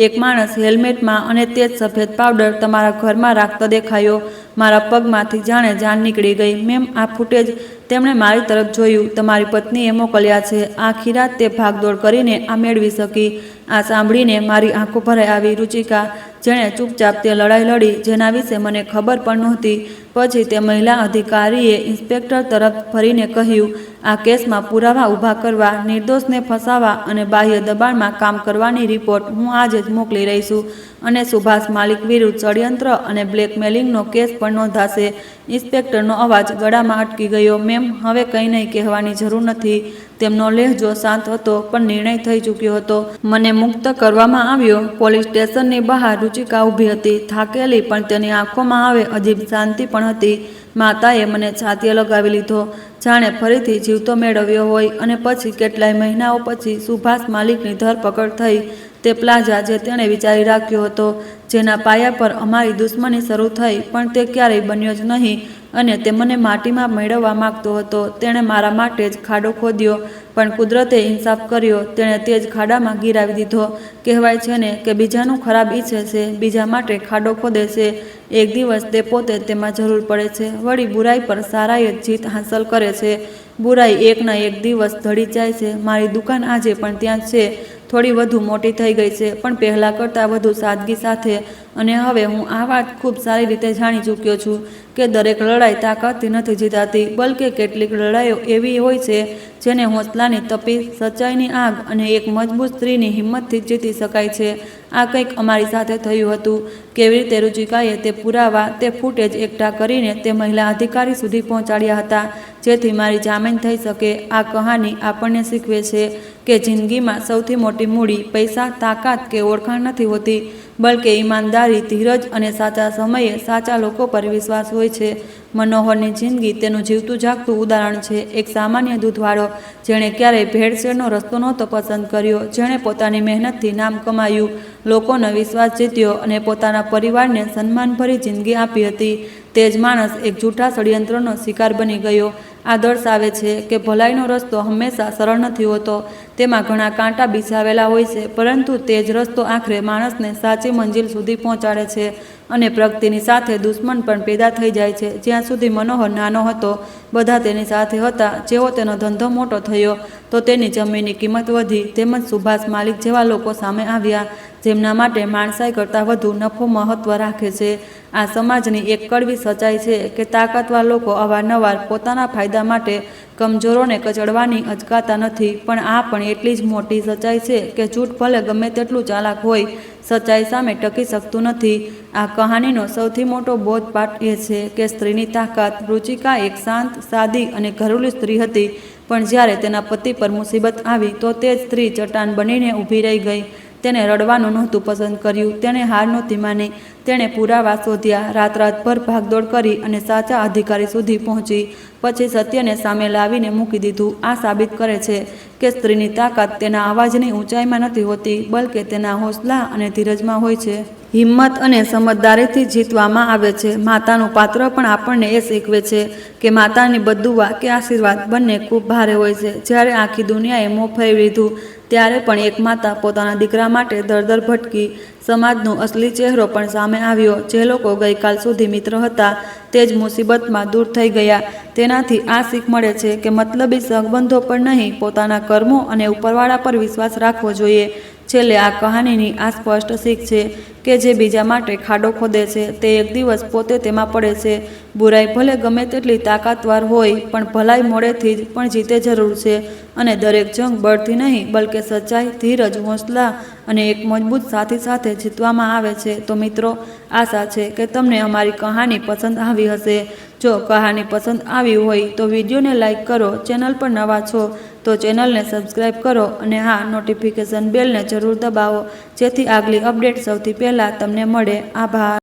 એક માણસ હેલ્મેટમાં અને તે જ સફેદ પાવડર તમારા ઘરમાં રાખતો દેખાયો. મારા પગમાંથી જાણે જાન નીકળી ગઈ. મેમ, આ ફૂટેજ? તેમણે મારી તરફ જોયું. તમારી પત્નીએ મોકલ્યા છે. આખી રાત તે ભાગદોડ કરીને આ મેળવી શકી. આ સાંભળીને મારી આંખો ભરાઈ આવી. રુચિકા, જેણે ચૂપચાપ તે લડાઈ લડી જેના વિશે મને ખબર પણ નહોતી. પછી તે મહિલા અધિકારીએ ઇન્સ્પેક્ટર તરફ ફરીને કહ્યું, આ કેસમાં પુરાવા ઊભા કરવા, નિર્દોષને ફસાવવા અને બાહ્ય દબાણમાં કામ કરવાની રિપોર્ટ હું આજે જ મોકલી રહી છું અને સુભાષ માલિક વિરુદ્ધ ષડયંત્ર અને બ્લેકમેલિંગનો કેસ પણ નોંધાશે. ઇન્સ્પેક્ટરનો અવાજ ગળામાં અટકી ગયો. મેમ, હવે કંઈ નહીં કહેવાની જરૂર નથી. તેમનો લહેજો શાંત હતો પણ નિર્ણય થઈ ચૂક્યો હતો. મને મુક્ત કરવામાં આવ્યો. પોલીસ સ્ટેશનની બહાર રુચિકા ઊભી હતી, થાકેલી, પણ તેની આંખોમાં હવે અજીબ શાંતિ પણ હતી. માતાએ મને છાતીએ લગાવી લીધો, જાણે ફરીથી જીવતો મેળવ્યો હોય. અને પછી કેટલાય મહિનાઓ પછી સુભાષ માલિકની ધરપકડ થઈ. તે પ્લાઝા જે તેણે વિચારી રાખ્યો હતો, જેના પાયા પર અમારી દુશ્મની શરૂ થઈ, પણ તે ક્યારેય બન્યો જ નહીં. અને તે મને માટીમાં મેળવવા માંગતો હતો. તેણે મારા માટે જ ખાડો ખોદ્યો, પણ કુદરતે ઇન્સાફ કર્યો. તેણે તે જ ખાડામાં ગિરાવી દીધો. કહેવાય છે ને કે બીજાનું ખરાબ ઈચ્છે છે, બીજા માટે ખાડો ખોદે છે. એક દિવસ તે પોતે તેમાં જરૂર પડે છે. વળી બુરાઈ પર સારાઈ જ જીત હાંસલ કરે છે. બુરાઈ એકના એક દિવસ ઢળી જાય છે. મારી દુકાન આજે પણ ત્યાં જ છે. થોડી વધુ મોટી થઈ ગઈ છે, પણ પહેલાં કરતાં વધુ સાદગી સાથે. અને હવે હું આ વાત ખૂબ સારી રીતે જાણી ચૂક્યો છું કે દરેક લડાઈ તાકાતથી નથી જીતાતી, બલકે કેટલીક લડાઈઓ એવી હોય છે જેને હોંસલાની તપી, સચ્ચાઈની આગ અને એક મજબૂત સ્ત્રીની હિંમતથી જીતી શકાય છે. આ કંઈક અમારી સાથે થયું હતું. કેવી રીતે? રુચિકાએ તે પુરાવા, તે ફૂટેજ એકઠા કરીને તે મહિલા અધિકારી સુધી પહોંચાડ્યા હતા, જેથી મારી જામીન થઈ શકે. આ કહાની આપણને શીખવે છે કે જિંદગીમાં સૌથી મોટી મૂડી પૈસા, તાકાત કે ઓળખાણ નથી હોતી, બલકે ઈમાનદારી, ધીરજ અને સાચા સમયે સાચા લોકો પર વિશ્વાસ હોય છે. મનોહરની જિંદગી તેનું જીવતું જાગતું ઉદાહરણ છે. એક સામાન્ય દૂધવાળો, જેણે ક્યારેય ભેળસેળનો રસ્તો નહોતો પસંદ કર્યો, જેણે પોતાની મહેનતથી નામ કમાયું, લોકોનો વિશ્વાસ જીત્યો અને પોતાના પરિવારને સન્માનભરી જિંદગી આપી હતી. તે જ માણસ એક જૂઠા ષડયંત્રનો શિકાર બની ગયો. આ દર્શાવે છે કે ભલાઈનો રસ્તો હંમેશા સરળ નથી હોતો. તેમાં ઘણા કાંટા બિછાવેલા હોય છે, પરંતુ તે જ રસ્તો આખરે માણસને સાચી મંજિલ સુધી પહોંચાડે છે. અને પ્રગતિની સાથે દુશ્મન પણ પેદા થઈ જાય છે. જ્યાં સુધી મનોહર નાનો હતો, બધા તેની સાથે હતા. જેવો તેનો ધંધો મોટો થયો તો તેની જમીનની કિંમત વધી. તેમજ સુભાષ માલિક જેવા લોકો સામે આવ્યા, જેમના માટે માણસાઈ કરતાં વધુ નફો મહત્વ રાખે છે. આ સમાજની એક કડવી સચ્ચાઈ છે કે તાકાતવાર લોકો અવારનવાર પોતાના ફાયદા માટે કમજોરોને કચડવાની અચકાતા નથી. પણ આ પણ એટલી જ મોટી સચ્ચાઈ છે કે જૂઠ ભલે ગમે તેટલું ચાલાક હોય, સચ્ચાઈ સામે ટકી શકતું નથી. આ કહાનીનો સૌથી મોટો બોધપાઠ એ છે કે સ્ત્રીની તાકાત. રુચિકા એક શાંત, સાદી અને ઘરેલું સ્ત્રી હતી, પણ જ્યારે તેના પતિ પર મુસીબત આવી તો તે જ સ્ત્રી ચટ્ટાન બનીને ઊભી રહી ગઈ. તેને રડવાનું નહોતું પસંદ કર્યું, તેણે હાર નહોતી માની. તેણે પુરાવા શોધ્યા, રાતરાતભર ભાગદોડ કરી અને સાચા અધિકારી સુધી પહોંચી. પછી સત્યને સામે લાવીને મૂકી દીધું. આ સાબિત કરે છે કે સ્ત્રીની તાકાત તેના અવાજની ઊંચાઈમાં નથી હોતી, બલકે તેના હોંસલા અને ધીરજમાં હોય છે. હિંમત અને સમજદારીથી જીતવામાં આવે છે. માતાનું પાત્ર પણ આપણને એ શીખવે છે કે માતાની બદદુઆ કે આશીર્વાદ બંને ખૂબ ભારે હોય છે. જ્યારે આખી દુનિયાએ મોં ફેરવી લીધું, ત્યારે પણ એક માતા પોતાના દીકરા માટે દર ભટકી. સમાજનો અસલી ચહેરો પણ સામે આવ્યો. જે લોકો ગઈકાલ સુધી મિત્ર હતા, તે જ મુસીબતમાં દૂર થઈ ગયા. તેનાથી આ શીખ મળે છે કે મતલબી સંબંધો પર નહીં, પોતાના કર્મો અને ઉપરવાળા પર વિશ્વાસ રાખવો જોઈએ. છેલ્લે આ કહાનીની આ સ્પષ્ટ શીખ છે કે જે બીજા માટે ખાડો ખોદે છે, તે એક દિવસ પોતે તેમાં પડે છે. બુરાઈ ભલે ગમે તેટલી તાકાતવાર હોય, પણ ભલાઈ મોડેથી જ પણ જીતે જરૂર છે. અને દરેક જંગ બળથી નહીં, બલકે સચ્ચાઈ, ધીરજ, હોંસલા અને એક મજબૂત સાથી સાથે જીતવામાં આવે છે. તો મિત્રો, આશા છે કે તમને અમારી કહાની પસંદ આવી હશે. જો કહાની પસંદ આવી હોય તો વિડીયોને લાઇક કરો, ચેનલ પર નવા છો તો ચેનલને સબસ્ક્રાઈબ કરો અને હા, નોટિફિકેશન બેલને જરૂર દબાવો જેથી આગલી અપડેટ સૌથી પહેલાં તમને મળે. આભાર.